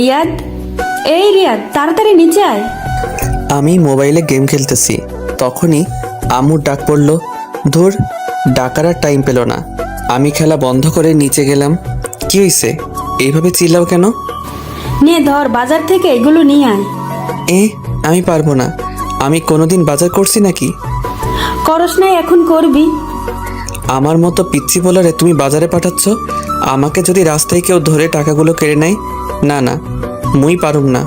রিয়াদ, এই রিয়াদ, তাড়াতাড়ি নিচে আয়। আমি মোবাইলে গেম খেলতেছি, তখনই আম্মুর ডাক পড়ল। ধুর, ডাকার আর টাইম পেল না। আমি খেলা বন্ধ করে নিচে গেলাম। কি হয়েছে, এইভাবে চিল্লাও কেন? নে ধর, বাজার থেকে এগুলো নিয়ে আয়। আমি পারবো না। আমি কোনোদিন বাজার করছি নাকি? করস নাই, এখন করবি। আমার মতো পিচ্ছি বলারে তুমি বাজারে পাঠাচ্ছ? আমাকে যদি রাস্তায় কেউ ধরে টাকাগুলো কেড়ে নেয়? না না, মুই পারুম না।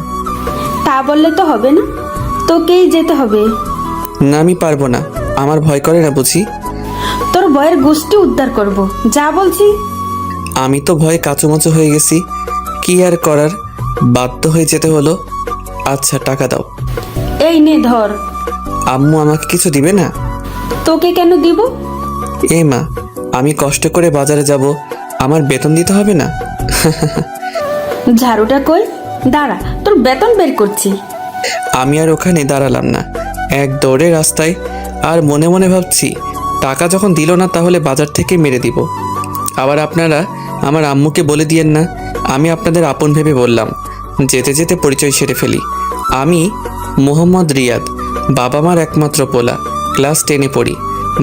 তা বললে তো হবে না, তোকেই যেতে হবে। না, আমি পারবো না। আমার ভয় করে না বুঝি? তোর ভয়ের গোষ্ঠী উদ্ধার করব, যা বলছি। আমি তো ভয়ে কাঁচুমাচু হয়ে গেছি। কি আর করার, বাধ্য হয়ে যেতে হলো। আচ্ছা, টাকা দাও। এই নে ধর। আম্মু আমাকে কিছু দিবে না? তোকে কেন দিব? মা, আমি কষ্ট করে বাজারে যাব, আমার বেতন দিতে হবে না? ঝাড়ুটা কই? দাঁড়া, তোর বেতন বের করছি। আমি আর ওখানে দাঁড়ালাম না, এক দৌড়ে রাস্তায়। আর মনে মনে ভাবছি, টাকা যখন দিল না তাহলে বাজার থেকে মেরে দিব। আবার আপনারা আমার আম্মুকে বলে দিয়েন না, আমি আপনাদের আপন ভেবে বললাম। যেতে যেতে পরিচয় সেরে ফেলি। আমি মোহাম্মদ রিয়াদ, বাবা মার একমাত্র পোলা। ক্লাস 10-এ পড়ি।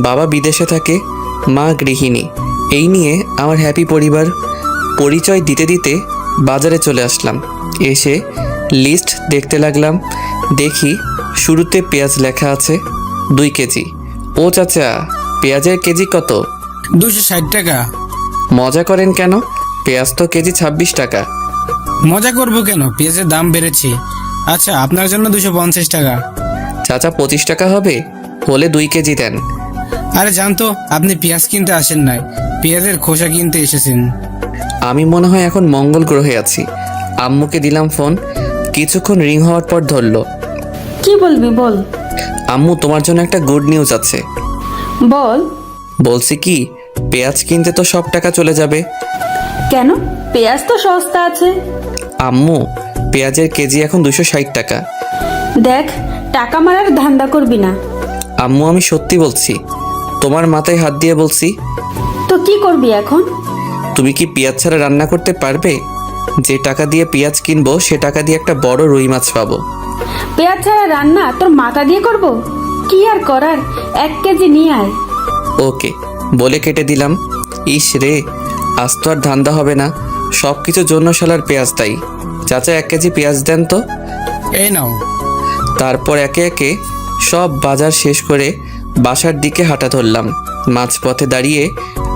বাবা বিদেশে থাকে, মা গৃহিণী। এই নিয়ে আমার হ্যাপি পরিবার। পরিচয় দিতে দিতে বাজারে চলে আসলাম। এসে লিস্ট দেখতে লাগলাম। দেখি শুরুতে পেঁয়াজ লেখা আছে 2 কেজি। ও চাচা, পেঁয়াজের কেজি কত? 260 টাকা। মজা করেন কেন? পেঁয়াজ তো কেজি 26 টাকা। মজা করবো কেন, পেঁয়াজের দাম বেড়েছে। আচ্ছা, আপনার জন্য 250 টাকা। চাচা 25 টাকা হবে? হলে 2 কেজি দেন। আরে জানতো, আপনি পেঁয়াজ কিনতে আসেন নাই, পেঁয়াজের খোসা কিনতে এসেছেন। আমি মনে হয় এখন মঙ্গল গ্রহে আছি। আম্মুকে দিলাম ফোন। কিছুক্ষণ রিং হওয়ার পর ধরলো। কি বলবি বল। আম্মু, তোমার জন্য একটা গুড নিউজ আছে। বল। বলছি কি, পেঁয়াজ কিনতে তো সব টাকা চলে যাবে। কেন? পেঁয়াজ তো সস্তা আছে। আম্মু, পেঁয়াজের কেজি এখন 260 টাকা। দেখ, টাকা মারার ধান্দা করবি না। আম্মু, আমি সত্যি বলছি। তোমার মাথায় হাত দিয়ে বলছি। তো কি করবি এখন? তুমি কি পেঁয়াজ ছাড়া রান্না করতে পারবে? যে টাকা দিয়ে পেঁয়াজ কিনবো সে টাকা দিয়ে একটা বড় রুই মাছ পাবো। পেঁয়াজ ছাড়া রান্না তোর মাথা দিয়ে করব? কি আর করার, 1 কেজি নিয়ে আয়। ওকে বলে কেটে দিলাম। ইস রে, আজ তো আর ধান্দা হবে না। সব কিছুর জন্য শালার পেঁয়াজ দায়ী। চাচা 1 কেজি পেঁয়াজ দেন তো। এই নাও। তারপর একে একে সব বাজার শেষ করে বাসার দিকে হাঁটা ধরলাম। মাঝপথে দাঁড়িয়ে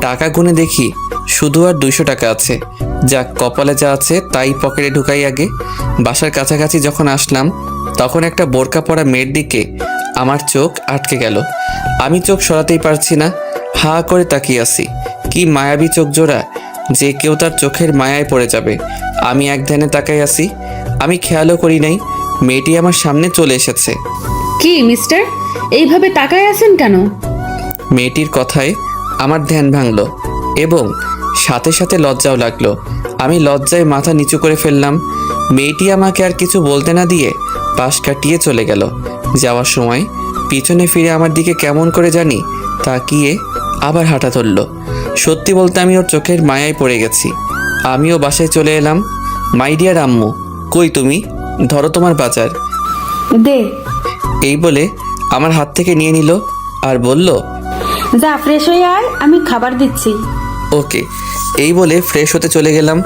টাকা গুনে দেখি শুধু আর 200 টাকা আছে। যাক, কপালে যা আছে তাই পকেটে ঢুকাই আগে। বাসার কাছাকাছি যখন আসলাম তখন একটা বোরকা পরা মেয়ের দিকে আমার চোখ আটকে গেল। আমি চোখ সরাতেই পারছি না, হা করে তাকিয়ে আছি। কি মায়াবী চোখ জোড়া, যে কেউ তার চোখের মায়ায় পড়ে যাবে। আমি এক ধ্যানে তাকাই আছি। আমি খেয়ালও করি নাই মেয়েটি আমার সামনে চলে এসেছে। কি মিস্টার, এইভাবে তাকায় আছেন কেন? মেয়েটির কথায় আমার ধ্যান ভাঙলো এবং সাথে সাথে লজ্জাও লাগলো। আমি লজ্জায় মাথা নিচু করে ফেললাম। মেয়েটি আমাকে আর কিছু বলতে না দিয়ে পাশ কাটিয়ে চলে গেল। যাওয়ার সময় পিছনে ফিরে আমার দিকে কেমন করে জানি তাকিয়ে আবার হাঁটা ধরল। সত্যি বলতে আমি ওর চোখের মায়ায় পড়ে গেছি। আমিও বাসায় চলে এলাম। মাই ডিয়ার আম্মু, কই তুমি? ধরো তোমার বাজার। দে। এই বলে আমার হাত থেকে নিয়ে নিল আর বলল, যা ফ্রেশ হয়ে আয়, আমি খাবার দিচ্ছি। ওকে। এই বলে ফ্রেশ হতে চলে গেলাম।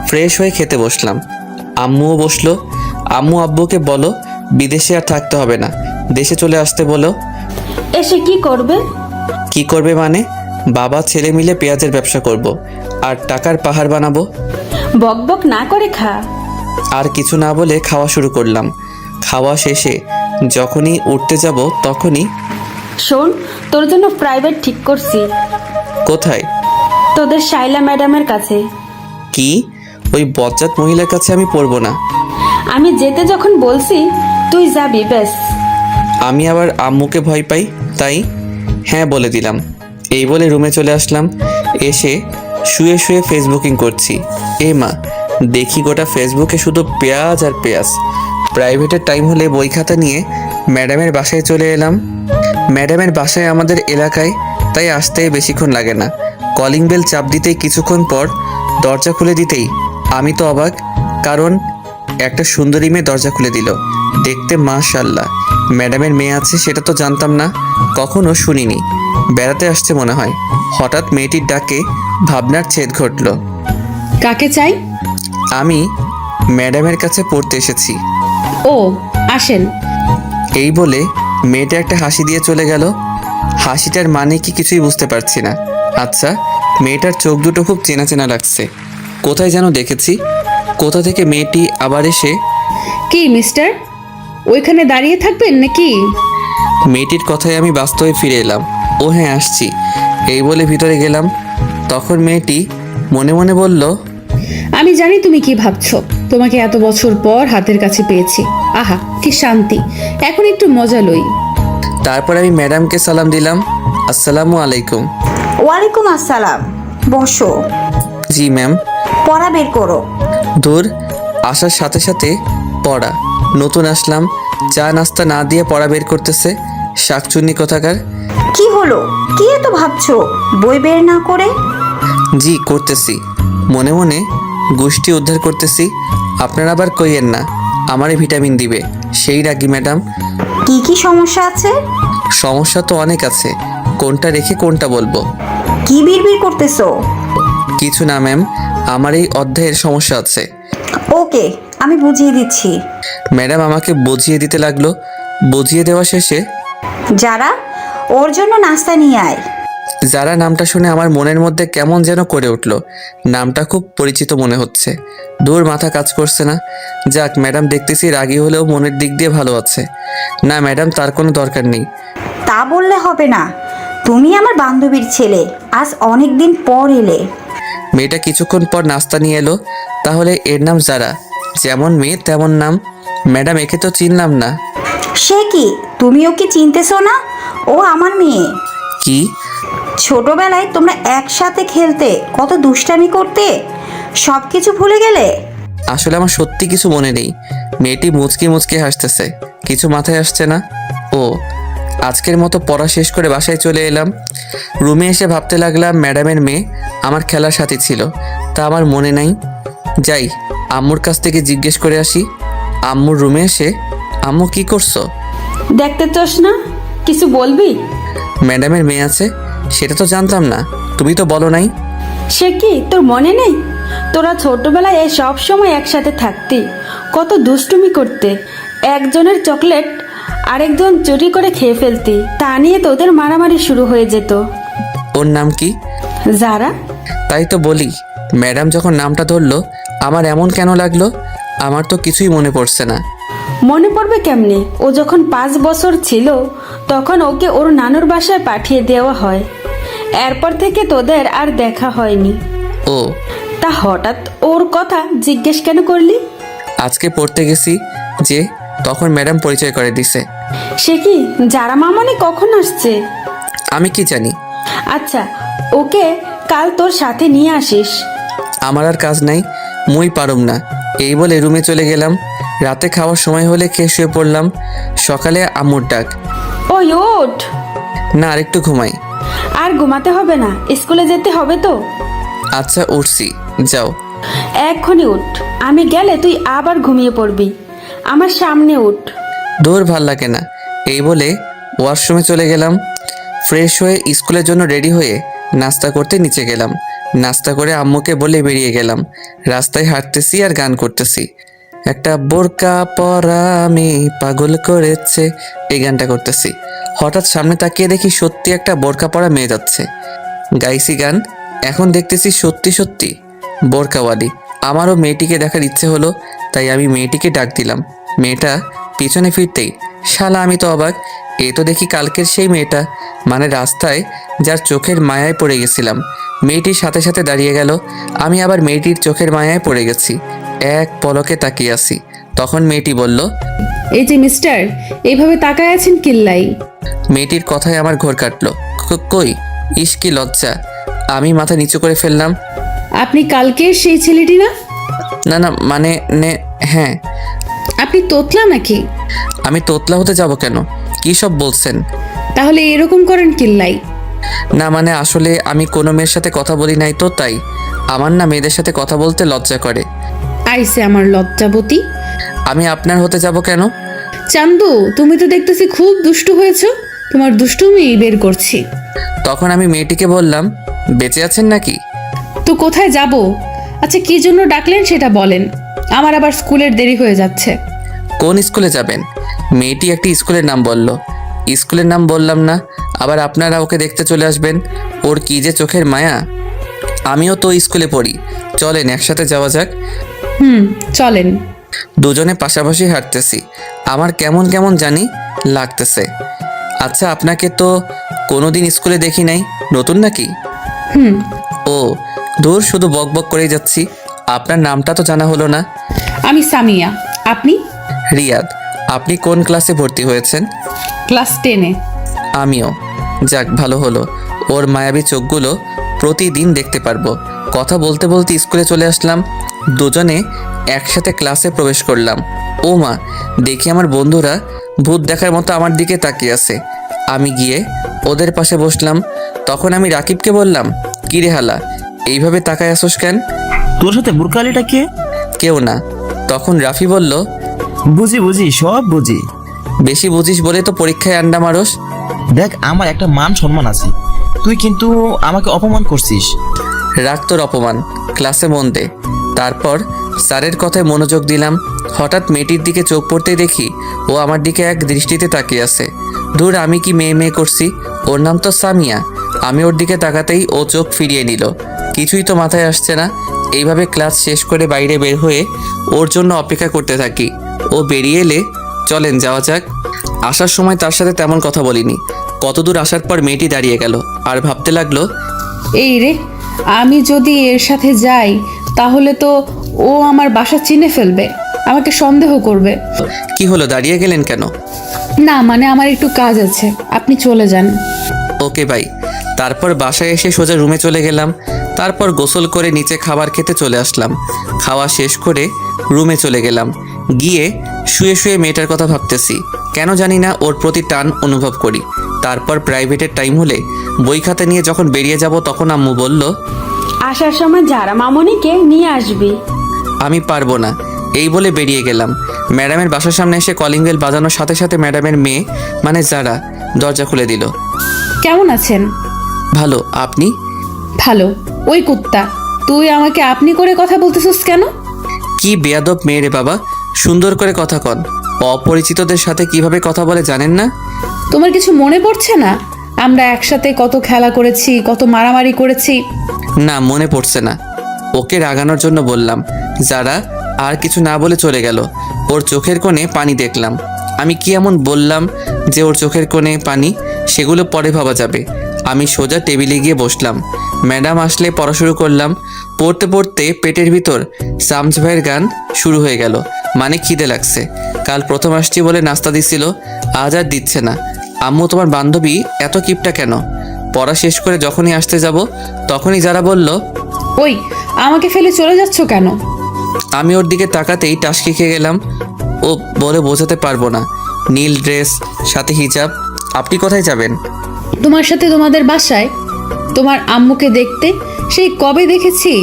ফ্রেশ হয়ে খেতে বসলাম। আম্মুও বসলো। আম্মু আব্বুকে বলো বিদেশে আর থাকতে হবে না, দেশে চলে আসতে বলো। এসে কি করবে? কি করবে মানে? বাবা ছেলে মিলে পেঁয়াজের ব্যবসা করব আর টাকার পাহাড় বানাবো। বক বক না করে খা। আর কিছু না বলে খাওয়া শুরু করলাম। খাওয়া শেষে যখনই উঠতে যাব তখনই, শোন, তোর জন্য প্রাইভেট ঠিক করছি। কোথায়? তোদের শাইলা ম্যাডামের কাছে। কি? ওই বজ্জাত মহিলার কাছে আমি পড়বো না। আমি যেতে যখন বলছি তুই যাবি, ব্যাস। আমি আবার আম্মুকে ভয় পাই, তাই হ্যাঁ বলে দিলাম। এই বলে রুমে চলে আসলাম। এসে শুয়ে শুয়ে ফেসবুকিং করছি। মা, দেখি গোটা ফেসবুকে শুধু পেঁয়াজ আর পেঁয়াজ। প্রাইভেটের টাইম হলে বই খাতা নিয়ে ম্যাডামের বাসায় চলে এলাম। ম্যাডামের বাসায় আমাদের এলাকায়, তাই আসতে বেশিক্ষণ লাগে না। কলিং বেল চাপ দিতেই কিছুক্ষণ পর দরজা খুলে দিতেই আমি তো অবাক, কারণ একটা সুন্দরী মেয়ে দরজা খুলে দিল। দেখতে মাশাআল্লাহ। ম্যাডামের মেয়ে আছে সেটা তো জানতাম না, কখনো শুনিনি। বেড়াতে আসছে মনে হয়। হঠাৎ মেয়েটির ডাকে ভাবনার ছেদ ঘটল। কাকে চাই? আমি ম্যাডামের কাছে পড়তে এসেছি। ও, আসেন। এই বলে মেয়েটা একটা হাসি দিয়ে চলে গেল। হাসিটার মানে কি কিছুই বুঝতে পারছি না। আচ্ছা, মেয়েটার চোখ দুটো খুব চেনা চেনা লাগছে। কোথায় যেন দেখেছি। কোথা থেকে মেয়েটি আবার এসে। কি মিস্টার, ওইখানে দাঁড়িয়ে থাকবেন নাকি? মেয়েটির কথায় আমি বাস্তবে ফিরে এলাম। ও হ্যাঁ, আসছি। এই বলে ভিতরে গেলাম। তখন মেয়েটি মনে মনে বলল, আমি জানি তুমি কি ভাবছো। তোমাকে এত বছর পর হাতের কাছে পেয়েছি। আহা, কি শান্তি। এখন একটু মজা লই। তারপর আমি ম্যাডামকে সালাম দিলাম। আসসালামু আলাইকুম। ওয়ালাইকুম আসসালাম। বসো। জি ম্যাম। পড়া বের করো। দূর, আসার সাথে সাথে পড়া। নতুন আসলাম, চা নাস্তা না দিয়ে পড়া বের করতেছে। শাকচুন্নি কোথাকার। কি হলো? কি এত ভাবছো বই বের না করে? জি করতেছি, মনে মনে গোষ্ঠী উদ্ধার করতেছি। আপনারা আবার কইয়েন না আমারে ভিটামিন দিবে, সেই রাগি ম্যাডাম। কি কি সমস্যা আছে? সমস্যা তো অনেক আছে, কোনটা রেখে কোনটা বলবো? কি বিড়বিড় করতেছো? কিছু না ম্যাম, আমার এই অধ্যায়ের সমস্যা আছে। ওকে, আমি বুঝিয়ে দিচ্ছি। ম্যাডাম আমাকে বুঝিয়ে দিতে লাগলো। বুঝিয়ে দেওয়া শেষে, যারা, ওর জন্য নাস্তা নিয়ে আয়। যারা নামটা শুনে আমার মনের মধ্যে কেমন যেন করে উঠল। নামটা খুব পরিচিত মনে হচ্ছে। দূর, মাথা কাজ করছে না। যাক, ম্যাডাম দেখতেছি রাগী হলেও মনের দিক দিয়ে ভালো আছে। না ম্যাডাম, তার কোনো দরকার নেই। তা বললে হবে না। তুমি আমার বান্ধবীর ছেলে, আজ অনেক দিন পর এলে। মেয়েটা কিছুক্ষণ পর নাস্তা নিয়ে এলো। তাহলে এর নাম যারা, যেমন মেয়ে তেমন নাম। ম্যাডাম, একে তো চিনলাম না। সে কি, তুমি ওকে চিনতেছো না? ও আমার মেয়ে। কি? ছোটবেলায় তোমরা একসাথে খেলতে, কত দুষ্টামি করতে, সব কিছু ভুলে গেলে? আসলে আমার সত্যি কিছু মনে নেই। মেয়েটি মুচকি মুচকি হাসতেছে, কিছু মাথায় আসছে না। ও, আজকের মতো পড়া শেষ করে বাসায় চলে এলাম। রুমে এসে ভাবতে লাগলাম ম্যাডামের মেয়ে আমার খেলার সাথী ছিল, তা আমার মনে নাই। যাই, আম্মুর কাছ থেকে জিজ্ঞেস করে আসি। আম্মুর রুমে এসে, আম্মু কি করছো? দেখতে চাস না? কিছু বলবি? ম্যাডামের মেয়ে আছে সেটা তো জানতাম না, তুমি তো বলো নাই। সে কি তোর মনে নেই? তোরা ছোটবেলায় সব সময় একসাথে থাকতি, কত দুষ্টুমি করতে। একজনের চকলেট আরেকজন চুরি করে খেয়ে ফেলতি, তা নিয়ে তোদের মারামারি শুরু হয়ে যেত। ওর নাম কি? যারা। তাই তো বলি, ম্যাডাম যখন নামটা ধরলো আমার এমন কেন লাগলো? আমার তো কিছুই মনে পড়ছে না। মনে পড়বে কেমনে? ও যখন 5 বছর ছিল তখন ওকে ওর নানুর বাসায় পাঠিয়ে দেওয়া হয়। এরপর থেকে তোদের আর দেখা হয়নি। ও, তা হঠাৎ ওর কথা জিজ্ঞেস কেন করলি? আজকে পড়তে গেছি যে, তখন ম্যাডাম পরিচয় করে দিছে। সে কি, যারা মামনি কখন আসছে? আমি কি জানি। আচ্ছা, ওকে কাল তোর সাথে নিয়ে আসিস। আমার আর কাজ নাই, মুই পারুম না। এই বলে রুমে চলে গেলাম। রাতে খাওয়ার সময় হলে খেয়ে শুয়ে পড়লাম। সকালে আম্মুর ডাক। ওই ওঠ। না, আরেকটু ঘুমাই। আর ঘুমাতে হবে না, স্কুলে যেতে হবে তো। আচ্ছা, উঠছি, যাও। এক্ষুনি উঠ, আমি গেলে তুই আবার ঘুমিয়ে পড়বি। আমার সামনে উঠ। দূর, ভাল লাগে না। এই বলে ওয়াশরুমে চলে গেলাম। ফ্রেশ হয়ে স্কুলের জন্য রেডি হয়ে নাস্তা করতে নিচে গেলাম। নাস্তা করে আম্মুকে বলে বেরিয়ে গেলাম। রাস্তায় হাঁটতেছি আর গান করতেছি। একটা বোরকা পরা আমি পাগল করেছে, এই গানটা করতেছি। হঠাৎ সামনে তাকিয়ে দেখি সত্যি একটা বোরকা পরা মেয়ে যাচ্ছে। গাইছি গান, এখন দেখতেছি সত্যি সত্যি বোরকাওয়ালি। আমারও মেয়েটিকে দেখার ইচ্ছে হলো, তাই আমি মেয়েটিকে ডাক দিলাম। মেয়েটা পিছনে ফিরতেই, শালা আমি তো অবাক। এ তো দেখি কালকের সেই মেয়েটা, মানে রাস্তায় যার চোখের মায়ায় পড়ে গেছিলাম। মেয়েটির সাথে সাথে দাঁড়িয়ে গেল। আমি আবার মেয়েটির চোখের মায়ায় পড়ে গেছি। এক পলকে তাকিয়ে আছি। তখন মেয়েটি বলল, এই যে মিস্টার, এইভাবে তাকায় আছেন কিল্লাই? মেয়েটির কথায় আমার ঘোর কাটলো। কই, ইস কি লজ্জা। আমি মাথা নিচু করে ফেললাম। আপনি কালকের সেই ছেলেটি না? না না, মানে হ্যাঁ। আপনি তোতলা নাকি? আমি তোতলা হতে যাব কেন? কী সব বলছেন? তাহলে এরকম করেন কিল্লাই? না মানে আসলে আমি কোনো মেয়ের সাথে কথা বলি নাই তো, তাই। আমার না মেয়েদের সাথে কথা বলতে লজ্জা করে। আইসে আমার লজ্জাবতী। আমি আপনার হতে যাব কেন? চান্দু, তুমি তো দেখতেছি খুব দুষ্টু হয়েছো, তোমার দুষ্টুমি বের করছি। তখন আমি মেয়েটিকে বললাম, বেঁচে আছেন নাকি? তো কোথায় যাব? আচ্ছা, কি জন্য ডাকলেন সেটা বলেন, আমার আবার স্কুলের দেরি হয়ে যাচ্ছে। কোন স্কুলে যাবেন? মেয়েটি একটি স্কুলের নাম বলল। স্কুলের নাম বললাম না, আবার আপনারা ওকে দেখতে চলে আসবেন। ওর কি যে চোখের মায়া। আমিও তো স্কুলে পড়ি, চলেন একসাথে যাওয়া যাক। চলেন। দুজনে পাশাপাশি হাঁটতেছি, আমার কেমন কেমন জানি লাগতেছে। আচ্ছা, আপনাকে তো কোনোদিন স্কুলে দেখি নাই, নতুন নাকি? ও দূর, শুধু বক বক করেই যাচ্ছি। আপনার নামটা তো জানা হলো না। আমি সামিয়া, আপনি? রিয়াদ। আপনি কোন ক্লাসে ভর্তি হয়েছেন? ক্লাস 10-এ। আমিও। যাক, ভালো হলো। ওর মায়াবী চোখগুলো প্রতিদিন দেখতে পারবো। কথা বলতে বলতে স্কুলে চলে আসলাম। দুজনে একসাথে ক্লাসে প্রবেশ করলাম। ও মা, দেখি আমার বন্ধুরা ভূত দেখার মতো আমার দিকে তাকিয়ে আছে। আমি গিয়ে ওদের পাশে বসলাম। তখন আমি রাকিবকে বললাম, কি রে হালা, এইভাবে তাকায় আসোস কেন? তোর সাথে বুরকালিটা কে? কেউ না। তখন রাফি বলল, বুঝি সব বুঝি। বেশি বুঝিস বলে তো পরীক্ষায় আন্ডা মারোস। দেখ, আমার একটা মান সম্মান আছে, তুই কিন্তু আমাকে অপমান করছিস। রাখ তোর অপমান, ক্লাসে মন দে। তারপর স্যারের কথায় মনোযোগ দিলাম। হঠাৎ মেয়েটির দিকে চোখ পড়তেই দেখি ও আমার দিকে এক দৃষ্টিতে তাকিয়ে আছে। দূর, আমি কি মেয়ে মেয়ে করছি? ওর নাম তো সামিয়া। আমি ওর দিকে তাকাতেই ও চোখ ফিরিয়ে নিল। কিছুই তো মাথায় আসছে না। এইভাবে ক্লাস শেষ করে বাইরে বের হয়ে ওর জন্য অপেক্ষা করতে থাকি। ও বেরিয়ে এলে চলেন যাওয়া যাক। আসার সময় তার সাথে তেমন কথা বলিনি। কতদূর আসার পর মেয়েটি দাঁড়িয়ে গেল আর ভাবতে লাগলো, এই রে, আমি যদি এর সাথে যাই তাহলে তো ও আমার বাসা চিনে ফেলবে, আমাকে সন্দেহ করবে। কি হলো, দাঁড়িয়ে গেলেন কেন? না মানে আমার একটু কাজ আছে, আপনি চলে যান। ওকে ভাই। তারপর বাসায় এসে সোজা রুমে চলে গেলাম। তারপর গোসল করে নিচে খাবার খেতে চলে আসলাম। খাওয়া শেষ করে রুমে চলে গেলাম। গিয়ে শুয়ে শুয়ে মেয়েটার কথা ভাবতেছি। কেন জানি না ওর প্রতি টান অনুভব করি। তারপর প্রাইভেটের টাইম হলে বই খাতা নিয়ে যখন বেরিয়ে যাব তখন আম্মু বলল, আসার সময় যারা মামনিকে নিয়ে আসবি। আমি পারবো না, এই বলে বেরিয়ে গেলাম। ম্যাডামের বাসার সামনে এসে কলিং বেল বাজানোর সাথে সাথে ম্যাডামের মেয়ে মানে যারা দরজা খুলে দিল। কেমন আছেন? ভালো, আপনি? ভালো। ওই কুত্তা, তুই আমাকে আপনি করে কথা বলতেছিস কেন? কি বেয়াদব মেয়ে রে বাবা, সুন্দর করে কথা কন। অপরিচিতদের সাথে কিভাবে কথা বলে জানেন না? তোমার কিছু মনে পড়ছে না? আমরা একসাথে কত খেলা করেছি, কত মারামারি করেছি। না, মনে পড়ছে না। ওকে রাগানোর জন্য বললাম। যারা আর কিছু না বলে চলে গেল। ওর চোখের কোণে পানি দেখলাম। আমি কি এমন বললাম যে ওর চোখের কোণে পানি? সেগুলো পরে ভাবা যাবে। আমি সোজা টেবিলে গিয়ে বসলাম। ম্যাডাম আসলে পড়া শুরু করলাম। পড়তে পড়তে পেটের ভিতর সামস ভাইয়ের গান শুরু হয়ে গেল। মানে খিদে লাগছে। কাল প্রথম আসছি বলে নাস্তা দিছিল, আজ আর দিচ্ছে না। আম্মু, তোমার বান্ধবী এত কিপটা কেন? পড়া শেষ করে যখনই আসতে যাব তখনই যারা বলল, ওই, আমাকে ফেলে চলে যাচ্ছ কেন? আমি ওর দিকে তাকাতেই টাসকি খেয়ে গেলাম। ও বলে বোঝাতে পারবো না। নীল ড্রেস, সাথে হিজাব। আপনি কোথায় যাবেন? তোমার সাথে তোমাদের বাসায়। তোমার আম্মুকে দেখতে সেই কবে দেখেছি।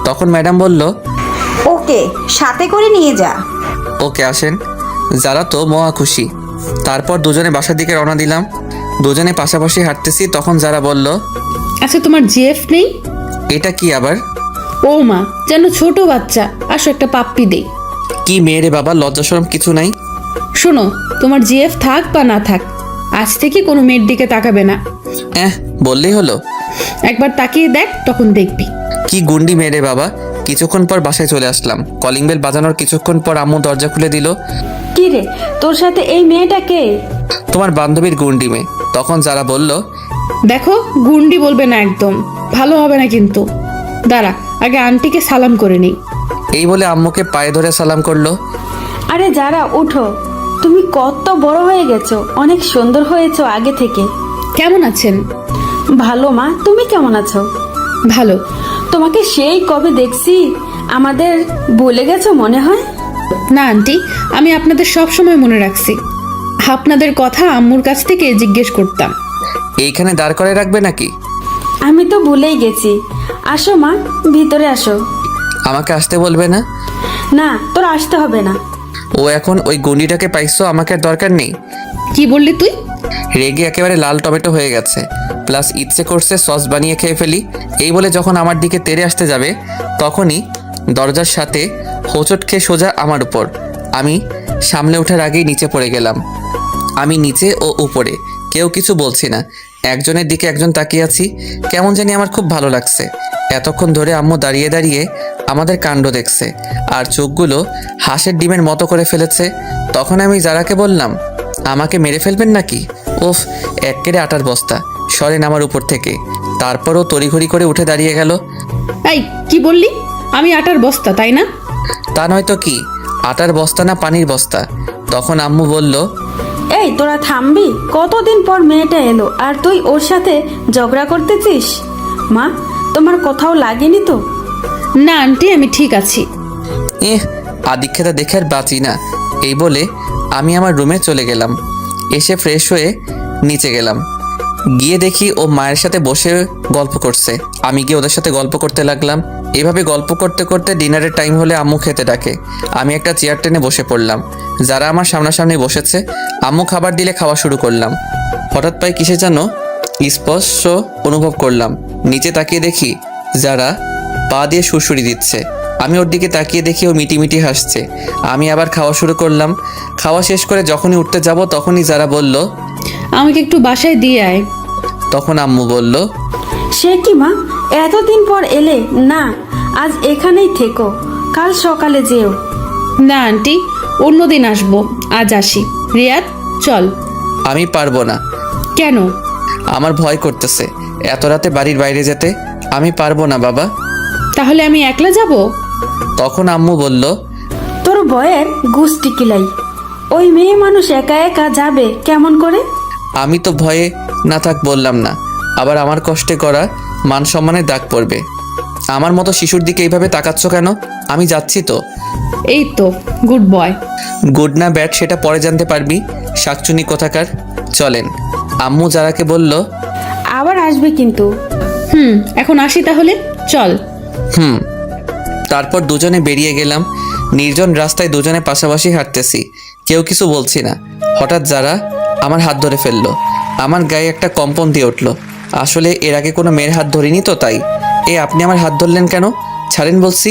তখন ম্যাডাম বলল, ওকে সাথে করে নিয়ে যা। ওকে আসেন। যারা তো মহা খুশি। তারপর দুজনে বাসার দিকে রওনা দিলাম। দুজনে পাশাপাশি হাঁটতেছি। তখন যারা বলল, আচ্ছা, তোমার জিএফ নেই? এটা কি আবার? ও মা, যেন ছোট বাচ্চা। আসো একটা পাপ্পি দেই। কি মেয়েরে বাবা, লজ্জা শরম কিছু নাই? শোনো, তোমার জিএফ থাক বা না থাক, আজ থেকে কোনো মেয়ের দিকে তাকাবে না। বললেই হলো। একবার তাকিয়ে দেখ, তখন দেখবি। কি গুন্ডি মেয়েরে বাবা। কিছুক্ষণ পর বাসায় চলে আসলাম। কলিং বেল বাজানোর কিছুক্ষণ পর আম্মু দরজা খুলে দিল। কি রে, তোর সাথে এই মেয়েটা কে? তোমার বান্ধবীর গুন্ডি মেয়ে। তখন যারা বলল, দেখো, গুন্ডি বলবে না একদম, ভালো হবে না কিন্তু। দাঁড়া, আগে আন্টিকে সালাম করে নিই। এই বলে আম্মুকে পায়ে ধরে সালাম করলো। আরে যারা, উঠো। তুমি কত বড় হয়ে গেছো, অনেক সুন্দর হয়েছো আগে থেকে। কেমন আছেন? ভালো মা, তুমি কেমন আছো? ভালো। তোমাকে সেই কবে দেখছি, আমাদের ভুলে গেছো মনে হয়। না আন্টি, আমি আপনাদের সব সময় মনে রাখছি। আপনাদের কথা আম্মুর কাছ থেকে জিজ্ঞেস করতাম। এইখানে দাঁড় করে রাখবে নাকি? আমি তো ভুলেই গেছি। আসো মা, ভিতরে আসো। আমাকে আসতে বলবে না? না, তোর আসতে হবে না। ও এখন ওই গুন্ডিটাকে পাইছো, আমাকে আর দরকার নেই। কি বললি তুই? রেগে একেবারে লাল টমেটো হয়ে গেছে, প্লাস ইচ্ছে করছে সস বানিয়ে খেয়ে ফেলি। এই বলে যখন আমার দিকে তেড়ে আসতে যাবে তখনই দরজার সাথে হোঁচট খেয়ে সোজা আমার উপর। আমি সামলে ওঠার আগেই নিচে পড়ে গেলাম। আমি নিচে ও উপরে, কেউ কিছু বলছি না, একজনের দিকে একজন তাকিয়ে আছি। কেমন জানি আমার খুব ভালো লাগছে। এতক্ষণ ধরে আম্মু দাঁড়িয়ে দাঁড়িয়ে আমাদের কাণ্ড দেখছে আর চোখগুলো হাঁসের ডিমের মতো করে ফেলেছে। তখন আমি যারাকে বললাম, আমাকে মেরে ফেলবেন নাকি? ওফ, এক্কেরে আটার বস্তা, সরেন আমার উপর থেকে। তারপরও তড়িঘড়ি করে উঠে দাঁড়িয়ে গেল। এই কি বললি? আমি আটার বস্তা, তাই না? তা নয়তো কি, আটার বস্তা না পানির বস্তা। তখন আম্মু বলল, এই তোরা থামবি? কতদিন পর মেয়েটা এলো আর তুই ওর সাথে ঝগড়া করতেছিস? মা, তোমার কোথাও লাগেনি তো? না আন্টি, আমি ঠিক আছি। আদিক্ষেতা দেখে আর বাঁচি না। এই বলে আমি আমার রুমে চলে গেলাম। এসে ফ্রেশ হয়ে নিচে গেলাম। গিয়ে দেখি ও মায়ের সাথে বসে গল্প করছে। আমি গিয়ে ওদের সাথে গল্প করতে লাগলাম। এভাবে গল্প করতে করতে ডিনারের টাইম হলে আম্মু খেতে ডাকে। আমি একটা চেয়ার টেনে বসে পড়লাম। যারা আমার সামনাসামনি বসেছে, আম্মু খাবার দিলে খাওয়া শুরু করলাম। হঠাৎ পায়ে কিসে যেন স্পর্শ অনুভব করলাম। নিচে তাকিয়ে দেখি যারা পা দিয়ে সুরসুরি দিচ্ছে। আমি ওর দিকে তাকিয়ে দেখি ও মিটিমিটি হাসছে। আমি আবার খাওয়া শুরু করলাম। খাওয়া শেষ করে যখনই উঠতে যাব তখনই যারা বলল, আমাকে একটু বাসায় দিয়ে আয়। তখন আম্মু বলল, সে কি মা, এতদিন পর এলে? না, আজ এখানেই থেকো, কাল সকালে যেও। না আন্টি, অন্যদিন আসবো, আজ আসি। রিয়াদ, চল। আমি পারবো না। কেন? আমার ভয় করতেছে এত রাতে বাড়ির বাইরে যেতে। আমি পারবো না বাবা। তাহলে আমি একলা যাব? তখন আম্মু বলল, তোর বয়ের গুষ্টি কিলাই, ওই মেয়ে মানুষ একা একা যাবে কেমন করে? আমি তো ভয়ে না থাক বললাম না, আবার আমার কষ্টে করা মান সম্মানের দাগ পড়বে। আমার মতো শিশুর দিকে এইভাবে তাকাচ্ছ কেন? আমি যাচ্ছি তো। এই তো, গুড বয়। গুড না ব্যাড সেটা পরে জানতে পারবি, শাকচুনি কোথাকার। চলেন। আম্মু যারাকে বলল, আবার আসবে কিন্তু। এখন আসি তাহলে, চল। তারপর দুজনে বেরিয়ে গেলাম। নির্জন রাস্তায় দুজনে পাশাপাশি হাঁটতেছি, কেউ কিছু বলছি না। হঠাৎ যারা আমার হাত ধরে ফেললো। আমার গায়ে একটা কম্পন দিয়ে উঠলো। আসলে এর আগে কোনো মেয়ের হাত ধরিনি তো, তাই। আপনি আমার হাত ধরলেন কেন? ছাড়েন বলছি।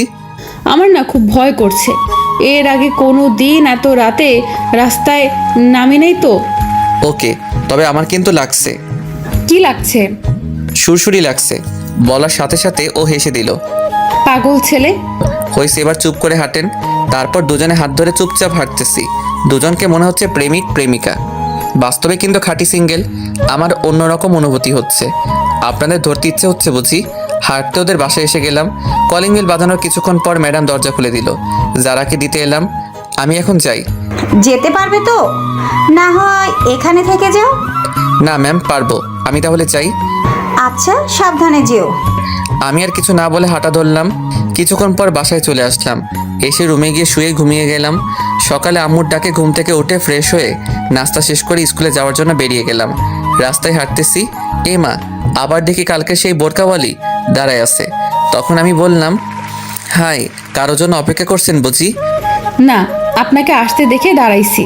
আমার না খুব ভয় করছে। এর আগে কোনো দিন এত রাতে রাস্তায় নামি নেই তো। ওকে, তবে আমার কিন্তু লাগছে। কি লাগছে? সুরসুরি লাগছে। বলার সাথে সাথে ও হেসে দিল। পাগল ছেলে। হয়েছে, এবার চুপ করে হাঁটেন। তারপর দুজনে হাত ধরে চুপচাপ হাঁটতেছি। দুজনকে মনে হচ্ছে প্রেমিক প্রেমিকা। বাস্তবে কিন্তু খাঁটি সিঙ্গেল। আমার অন্যরকম অনুভূতি হচ্ছে। আপনাদের ধরতে ইচ্ছে হচ্ছে বুঝি? হাঁটতে ওদের বাসায় এসে গেলাম। কলিং বেল বাজানোর কিছুক্ষণ পর ম্যাডাম দরজা খুলে দিল। যারাকে দিতে এলাম। আমি এখন যাই। যেতে পারবে তো? না হয় এখানে থেকে যাও। না ম্যাম, পারবো। আমি তাহলে চাই। আচ্ছা, সাবধানে যেও। আমি আর কিছু না বলে হাঁটা ধরলাম। কিছুক্ষণ পর বাসায় চলে আসলাম। এসে রুমে গিয়ে শুয়ে ঘুমিয়ে গেলাম। সকালে আম্মুর ডাকে ঘুম থেকে উঠে ফ্রেশ হয়ে নাস্তা শেষ করে স্কুলে যাওয়ার জন্য বেরিয়ে গেলাম। রাস্তায় হাঁটতেছি, মা, আবার দেখি কালকে সেই বোরকাওয়ালি দাঁড়ায় আছে। তখন আমি বললাম, হাই, কারোর জন্য অপেক্ষা করছেন বুঝি? না, আপনাকে আসতে দেখে দাঁড়াইছি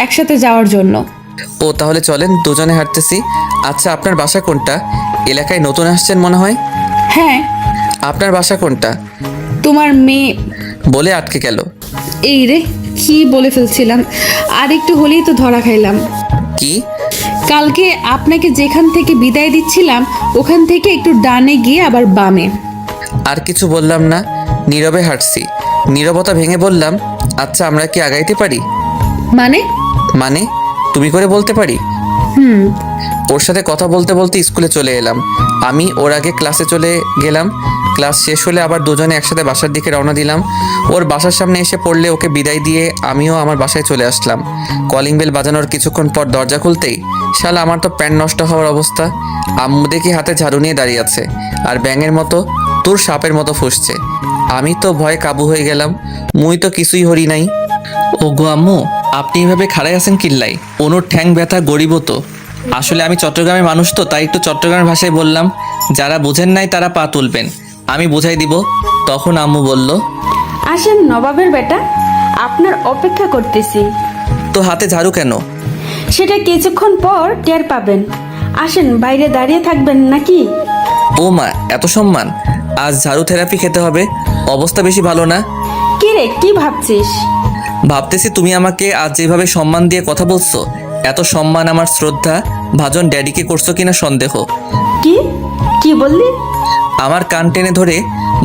একসাথে যাওয়ার জন্য। ও, তাহলে চলেন, দুজনে হাঁটতেছি। আচ্ছা, আপনার বাসা কোনটা? এলাকায় নতুন আসছেন মনে হয়। হ্যাঁ। আপনার বাসা কোনটা? তোমার মেয়ে। বলে আটকে গেল। এই রে, কি বলে ফেলছিলাম। আর একটু হলেই তো ধরা খাইলাম। কি? কালকে আপনাকে যেখান থেকে বিদায় দিচ্ছিলাম ওখান থেকে একটু ডানে গিয়ে আবার বামে। আর কিছু বললাম না, নীরবে হাঁটছি। নীরবতা ভেঙে বললাম, আচ্ছা, আমরা কি আগাইতে পারি? মানে? তুমি করে বলতে পারি। ওর সাথে কথা বলতে বলতে স্কুলে চলে এলাম। আমি ওর আগে ক্লাসে চলে গেলাম। ক্লাস শেষ হলে আবার দুজনে একসাথে বাসার দিকে রওনা দিলাম। ওর বাসার সামনে এসে পড়লে ওকে বিদায় দিয়ে আমিও আমার বাসায় চলে আসলাম। কলিং বেল বাজানোর কিছুক্ষণ পর দরজা খুলতেই শালা আমার তো প্যান্ট নষ্ট হওয়ার অবস্থা। আম্মু দেখি হাতে ঝাড়ু নিয়ে দাঁড়িয়ে আছে আর ব্যাঙের মতো তোর সাপের মতো ফুসছে। আমি তো ভয়ে কাবু হয়ে গেলাম। মুই তো কিছুই হরি নাই। ও গো আম্মু, আপনি এভাবে খাড়াই আছেন কিল্লাই? অনুর ঠ্যাং ব্যথা গরিব তো। আসলে আমি চট্টগ্রামের মানুষ তো, তাই একটু চট্টগ্রামের ভাষায় বললাম। যারা বোঝেন নাই তারা পা তুলবেন। আমি বুঝাই দিব। তখন আম্মু বলল, আসেন নবাবের বেটা, আপনার অপেক্ষা করতেছি। তো হাতে ঝাড়ু কেন? সেটা কিছুক্ষণ পর টের পাবেন। আসেন, বাইরে দাঁড়িয়ে থাকবেন নাকি? ও মা, এত সম্মান! আজ ঝাড়ু থেরাপি খেতে হবে। অবস্থা বেশি ভালো না। কি রে, কি ভাবছিস? ভাবতেছি তুমি আমাকে আজ যেভাবে সম্মান দিয়ে কথা বলছো, এত সম্মান আমার শ্রদ্ধা ভাজন ড্যাডিকে করছো কিনা সন্দেহ। কি কি বললি? আমার কান টেনে ধরে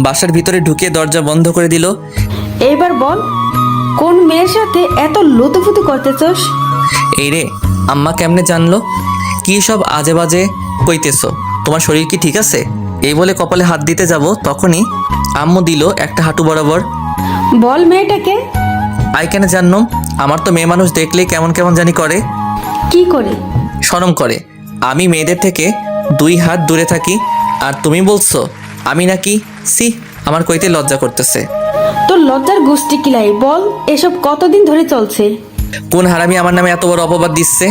বাসার ভিতরে ঢুকিয়ে দরজা বন্ধ করে দিল। এইবার বল, কোন মেয়ের সাথে এত লুতুপুতু করতেছস? এই রে, আম্মা কেমনে জানলো? কি সব আজে বাজে কইতেছো? তোমার শরীর কি ঠিক আছে? এই বলে কপালে হাত দিতে যাব, তখনই আম্মু দিল একটা হাঁটু বরাবর। বল মেয়েটাকে। আই কেন জানলাম? আমার তো মেয়ে মানুষ দেখলেই কেমন কেমন জানি করে। কি করে? শরম করে। আমি মেয়েদের থেকে 2 হাত দূরে থাকি, আর তুমি বলছো আমি নাকি? সি, আমার কইতে লজ্জা করতেছে। তোর লজ্জার গোষ্ঠী কিলাই, বল এসব কতদিন ধরে চলছে? কোন হারামি আমার নামে এত বড় অপবাদ দিচ্ছে?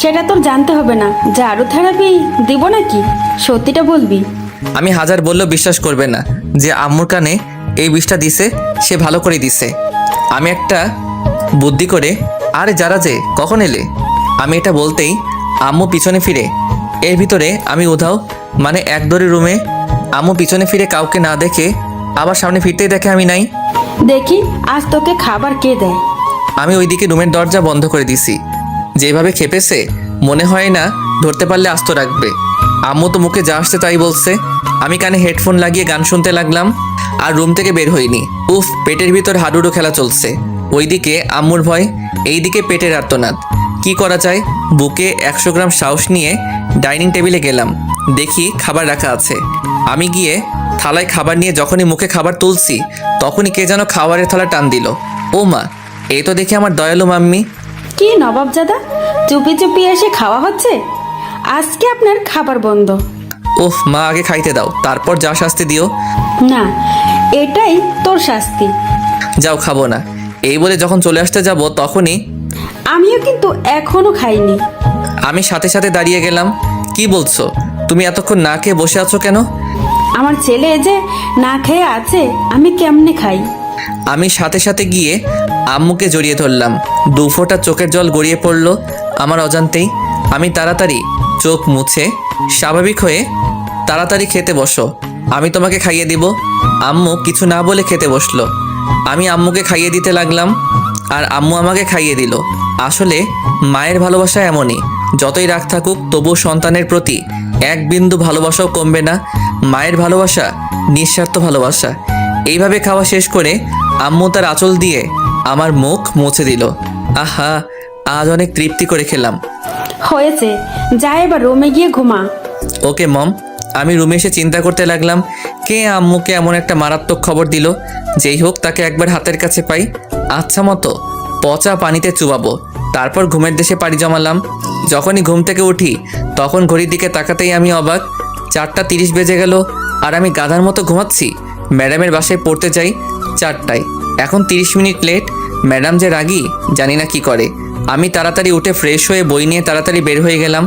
সেটা তোর জানতে হবে না। ঝাড়ু থেরাপি দিব নাকি? সত্যিটা বলবি। আমি হাজার বললেও বিশ্বাস করবে না যে আম্মুর কানে এই বিষটা দিছে, সে ভালো করে দিছে। আমি একটা বুদ্ধি করে, আরে যারা যে কখন এলে, আমি এটা বলতেই আম্মু পিছনে ফিরে। এর ভিতরে আমি উধাও, মানে এক দড়ি রুমে। আম্মু পিছনে ফিরে কাউকে না দেখে আবার সামনে ফিরতেই দেখে আমি নাই। দেখি আজ তোকে খাবার কে দেয়। আমি ওইদিকে রুমের দরজা বন্ধ করে দিছি। যেভাবে খেপেছে, মনে হয় না ধরতে পারলে আস্ত রাখবে। আম্মু তো মুখে যা আসছে তাই বলছে। আমি কানে হেডফোন লাগিয়ে গান শুনতে লাগলাম, আর রুম থেকে বের হইনি। উফ, পেটের ভিতর হাডুডু খেলা চলছে। ওইদিকে আম্মুর ভয়, এইদিকে পেটের আর্তনাদ। কি করা যায়? বুকে 100 গ্রাম সাহস নিয়ে ডাইনিং টেবিলে গেলাম। দেখি খাবার রাখা আছে। আমি গিয়ে থালায় খাবার নিয়ে যখনই মুখে খাবার তুলছি, তখনই কে যেন খাবারের থালা টান দিল। ও মা, এই তো দেখি আমার দয়ালু মাম্মি। কি নবাবজাদা, চুপি চুপি এসে খাওয়া হচ্ছে? আজকে আপনার খাবার বন্ধ। ওহ মা, আগে খাইতে দাও, তারপর যা শাস্তি দিও। না, এটাই তোর শাস্তি। যাও, খাবো না। এই বলে যখন চলে আসতে যাব, তখনই আমিও কিন্তু এখনো খাইনি। আমি সাথে সাথে দাঁড়িয়ে গেলাম। কি বলছো? তুমি এতক্ষণ না খেয়ে বসে আছো কেন? আমার ছেলে যে না খেয়ে আছে, আমি কেমনে খাই? আমি সাথে সাথে গিয়ে আম্মুকে জড়িয়ে ধরলাম। 2 ফোঁটা চোখের জল গড়িয়ে পড়লো আমার অজান্তেই। আমি তাড়াতাড়ি চোখ মুছে স্বাভাবিক হয়ে, তাড়াতাড়ি খেতে বসো, আমি তোমাকে খাইয়ে দিব। আম্মু কিছু না বলে খেতে বসলো। আমি আম্মুকে খাইয়ে দিতে লাগলাম, আর আম্মু আমাকে খাইয়ে দিল। আসলে মায়ের ভালোবাসা এমনই, যতই রাগ থাকুক তবুও সন্তানের প্রতি 1 বিন্দু ভালোবাসাও কমবে না। মায়ের ভালোবাসা নিঃস্বার্থ ভালোবাসা। এইভাবে খাওয়া শেষ করে আম্মু তার আঁচল দিয়ে আমার মুখ মুছে দিল। আহা, আজ অনেক তৃপ্তি করে খেলাম। হয়েছে, যা এবার রুমে গিয়ে ঘুমা। ওকে মম। আমি রুমে এসে চিন্তা করতে লাগলাম, কে আম্মুকে এমন একটা মারাত্মক খবর দিল। যেই হোক, তাকে একবার হাতের কাছে পাই, আচ্ছা মতো পচা পানিতে চুবাবো। তারপর ঘুমের দেশে পাড়ি জমালাম। যখনই ঘুম থেকে উঠি, তখন ঘড়ির দিকে তাকাতেই আমি অবাক। 4:30 বেজে গেল, আর আমি গাধার মতো ঘুমাচ্ছি। ম্যাডামের বাসায় পড়তে যাই 4টায়, এখন 30 মিনিট লেট। ম্যাডাম যে রাগী, জানি না কি করে। আমি তাড়াতাড়ি উঠে ফ্রেশ হয়ে বই নিয়ে তাড়াতাড়ি বের হয়ে গেলাম।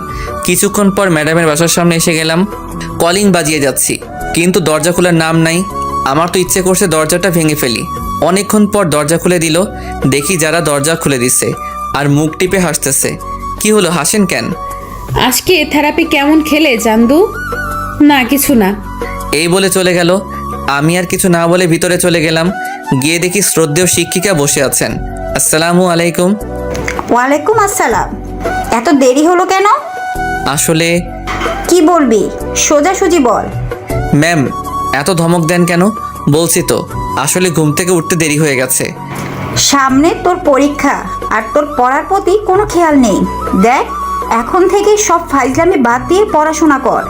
কিছুক্ষণ পর ম্যাডামের বাসার সামনে এসে গেলাম। কলিং বাজিয়ে যাচ্ছি, কিন্তু দরজা খোলার নাম নাই। আমার তো ইচ্ছে করছে দরজাটা ভেঙে ফেলি। অনেকক্ষণ পর দরজা খুলে দিল। দেখি যারা দরজা খুলে দিছে, আর মুখ টিপে হাসতেছে। কি হলো, হাসেন কেন? আজকে থেরাপি কেমন খেলে জান্দু? না, কিছু না। এই বলে চলে গেল। আমি আর কিছু না বলে ভিতরে চলে গেলাম। গিয়ে দেখি শ্রদ্ধেয় শিক্ষিকা বসে আছেন। আসসালামু আলাইকুম। ওয়ালাইকুম আসসালাম। এত দেরি হলো কেন? আসলে কি বলবি, সোজাসুজি বল। ম্যাম, এত ধমক দেন কেন? বলছি তো, আসলে ঘুম থেকে উঠতে দেরি হয়ে গেছে। সামনে তোর পরীক্ষা, আর তোর পড়ার প্রতি কোনো খেয়াল নেই। দেখ, এখন থেকে সব ফাইজলামি বাদ দিয়ে পড়াশোনা কর।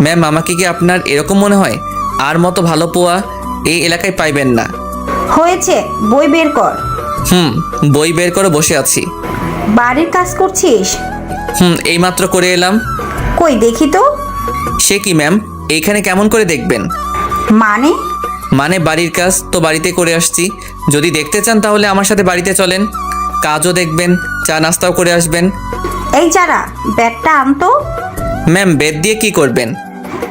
ম্যাম, আমাকে কি আপনার এরকম মনে হয়? আর মতো ভালো পোয়া এই এলাকায় পাইবেন না। হয়েছে, বই বের কর। বই বের করে বসে আছি। বাড়ির কাজ করছিস? এইমাত্র করে এলাম। কই দেখি তো। সে কি ম্যাম, এইখানে কেমন করে দেখবেন? মানে বাড়ির কাজ তো বাড়িতে করে আসছি। যদি দেখতে চান তাহলে আমার সাথে বাড়িতে চলেন, কাজও দেখবেন, চা নাস্তাও করে আসবেন। এই যারা, ব্যাগটা আনতো। ম্যাম, বেদ দিয়ে কি করবেন?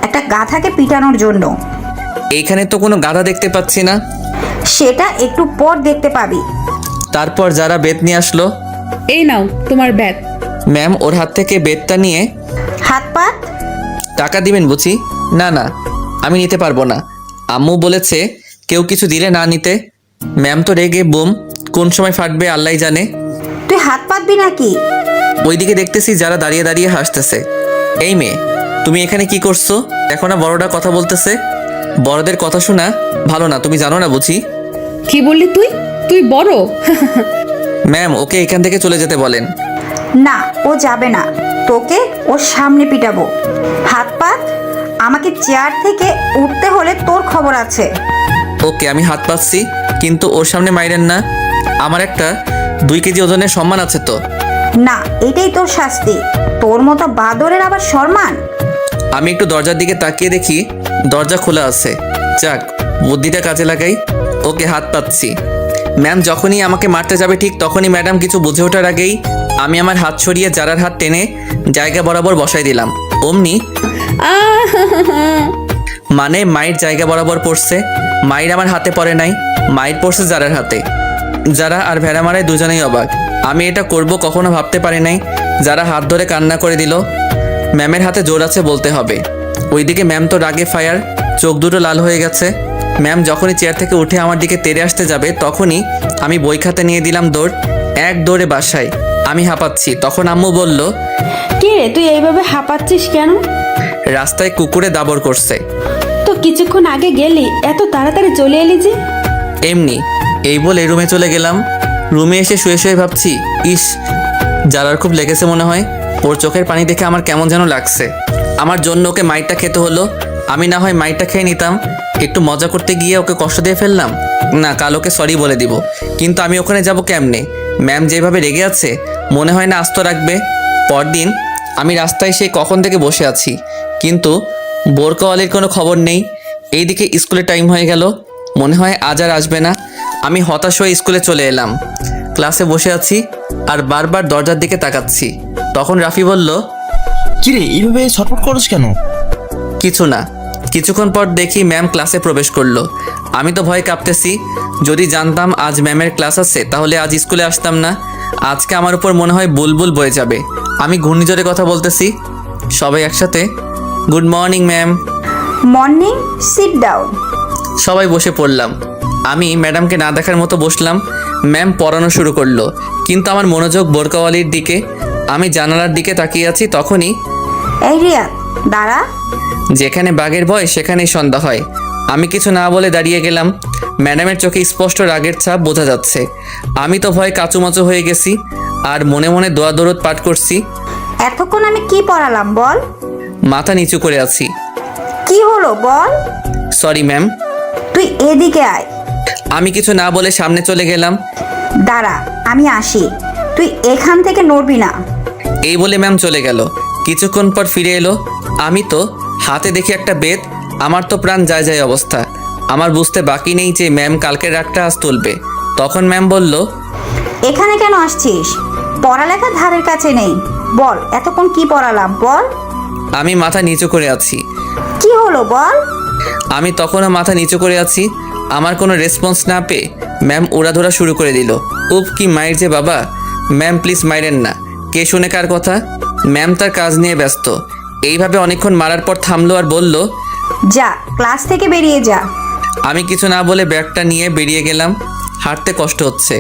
একটা গাধাকে পিটানোর জন্য। এইখানে তো কোনো গাধা দেখতে পাচ্ছি না। সেটা একটু পর দেখতে পাবি। তারপর যারা বেত নিয়ে আসলো। এই নাও তোমার ব্যাগ। ম্যাম ওর হাত থেকে বেতটা নিয়ে, হাত পাত। টাকা দিবেন বুঝি? না না, আমি নিতে পারবো না। আম্মু বলেছে কেউ কিছু দিলে না নিতে। ম্যাম তো রেগে বুম, কোন সময় ফাটবে আল্লাহ জানে। তুই হাত পাতবি নাকি? ওইদিকে দেখতেছি যারা দাঁড়িয়ে দাঁড়িয়ে হাসতেছে। এই মেয়ে, তুমি এখানে কি করছো? এখন না বড়রা কথা বলতেছে। বড়দের কথা শোনা ভালো না, তুমি জানো না বুঝি? কি বললি তুই? তুই বড়? ম্যাম ওকে এখান থেকে চলে যেতে বলেন। না, ও যাবে না। তোকে ওর সামনে পিটাবো। হাত পাত। আমাকে চেয়ার থেকে উঠতে হলে তোর খবর আছে। ওকে, আমি হাত পাচ্ছি, কিন্তু ওর সামনে মাইরেন না। আমার একটা 2 কেজি ওজনের সম্মান আছে তো। না, এটাই তোর শাস্তি। তোর মতো বাদরের আবার সম্মান? আমি একটু দরজার দিকে তাকিয়ে দেখি দরজা খোলা আছে। যাক, বুদ্ধিটা কাজে লাগাই। ওকে, হাত পাচ্ছি। ম্যাম যখনই আমাকে মারতে যাবে ঠিক তখনই ম্যাডাম কিছু বুঝে ওঠার আগেই আমি আমার হাত সরিয়ে যারার হাত টেনে জায়গা বরাবর বসাই দিলাম। অমনি মানে মায়ের জায়গা বরাবর পড়ছে। মায়ের আমার হাতে পড়ে নাই, মায়ের পড়ছে যারার হাতে। যারা আর ভেড়া মারায় দুজনেই অবাক। আমি এটা করব কখনো ভাবতে পারি নাই। যারা হাত ধরে কান্না করে দিল। ম্যামের হাতে জোর আছে বলতে হবে। ওইদিকে ম্যাম তো রাগে ফায়ার, চোখ দুটো লাল হয়ে গেছে। ম্যাম যখনই চেয়ার থেকে উঠে আমার দিকে তেড়ে আসতে যাবে তখনই আমি বই খাতা নিয়ে দিলাম দৌড়। এক দৌড়ে বাসায়। আমি হাঁপাচ্ছি। তখন আম্মু বলল, কে রে, তুই এইভাবে হাঁপাচ্ছিস কেন? রাস্তায় কুকুরে দাবর করছে। তো কিছুক্ষণ আগে গেলি, এত তাড়াতাড়ি চলে এলি যে? এমনি। এই বলে রুমে চলে গেলাম। রুমে এসে শুয়ে শুয়ে ভাবছি, ইস, যারার খুব লেগেছে মনে হয়। ওর চোখের পানি দেখে আমার কেমন যেন লাগছে। আমার জন্য ওকে মাইরটা খেতে হলো। আমি না হয় মাইরটা খেয়ে নিতাম। একটু মজা করতে গিয়ে ওকে কষ্ট দিয়ে ফেললাম। না, কাল ওকে সরি বলে দিব। কিন্তু আমি ওখানে যাব কেমনে? ম্যাম যেভাবে রেগে আছে মনে হয় না আস্ত রাখবে। পরদিন আমি রাস্তায় সেই কখন থেকে বসে আছি, কিন্তু বোরকাওয়ালির কোনো খবর নেই। এইদিকে স্কুলের টাইম হয়ে গেল, মনে হয় আজ আর আসবে না। আমি হতাশ হয়ে স্কুলে চলে এলাম। ক্লাসে বসে আছি আর বারবার দরজার দিকে তাকাচ্ছি। তখন রাফি বলল, কিরে এইভাবে ছটফট করছ কেন? কিছু না। কিছুক্ষণ পর দেখি ম্যাম ক্লাসে প্রবেশ করলো। আমি তো ভয় কাঁপতেছি। যদি জানতাম আজ ম্যামের ক্লাস আছে তাহলে আজ স্কুলে আসতাম না। আজকে আমার উপর মনে হয় বুলবুল বয়ে যাবে। আমি ঘূর্ণিঝড়ে কথা বলতেছি। সবাই একসাথে, good morning ma'am. Morning, sit down. সবাই বসে পড়লাম। আমি ম্যাডামকে না দেখার মতো বসলাম। ম্যাম পড়ানো শুরু করলো, কিন্তু আমার মনোযোগ বোরকাওয়ালির দিকে। আমি জানালার দিকে তাকিয়ে আছি। তখনই, এই রিয়া, দাঁড়া। যেখানে বাঘের ভয় সেখানেই সন্ধ্যা হয়। আমি কিছু না বলে দাঁড়িয়ে গেলাম। ম্যাডামের চোখে স্পষ্ট রাগের ছাপ বোঝা যাচ্ছে। আমি তো ভয় কাচুমাচু হয়ে গেছি আর মনে মনে দোয়া দরুদ পাঠ করছি। এতক্ষণ আমি কি পড়ালাম বল? মাথা নিচু করে আছি। কি হলো বল? Sorry ma'am. তুই এদিকে আয়। আমি কিছু না বলে সামনে চলে গেলাম। দাঁড়া, আমি আসি। তুই এখান থেকে নড়বি না। এই বলে ম্যাম চলে গেল। কিছুক্ষণ পর ফিরে এলো। আমি তো হাতে দেখি একটা বেত। আমার তো প্রাণ যায় যায় অবস্থা। আমার বুঝতে বাকি নেই যে ম্যাম কালকের রাগটা আজ তুলবে। তখন ম্যাম বলল, এখানে কেন আসছিস? পড়ালেখা ধারের কাছে নেই। বল, এতক্ষণ কি পড়ালাম বল? আমি মাথা নিচু করে আছি। কি হলো বল? আমি তখনও মাথা নিচু করে আছি। আমার কোনো রেসপন্স না পেয়ে ম্যাম উড়াধুরা শুরু করে দিল। উপ, কি মায়ের যে বাবা। ম্যাম প্লিজ মাইরেন না। কে শুনে কার কথা? ম্যাম তার কাজ নিয়ে ব্যস্ত। এইভাবে অনেকক্ষণ মারার পর থামলো আর বলল, যা, ক্লাস থেকে বেরিয়ে যা। আমি কিছু না বলে ব্যাগটা নিয়ে বেরিয়ে গেলাম। হাঁটতে কষ্ট হচ্ছে।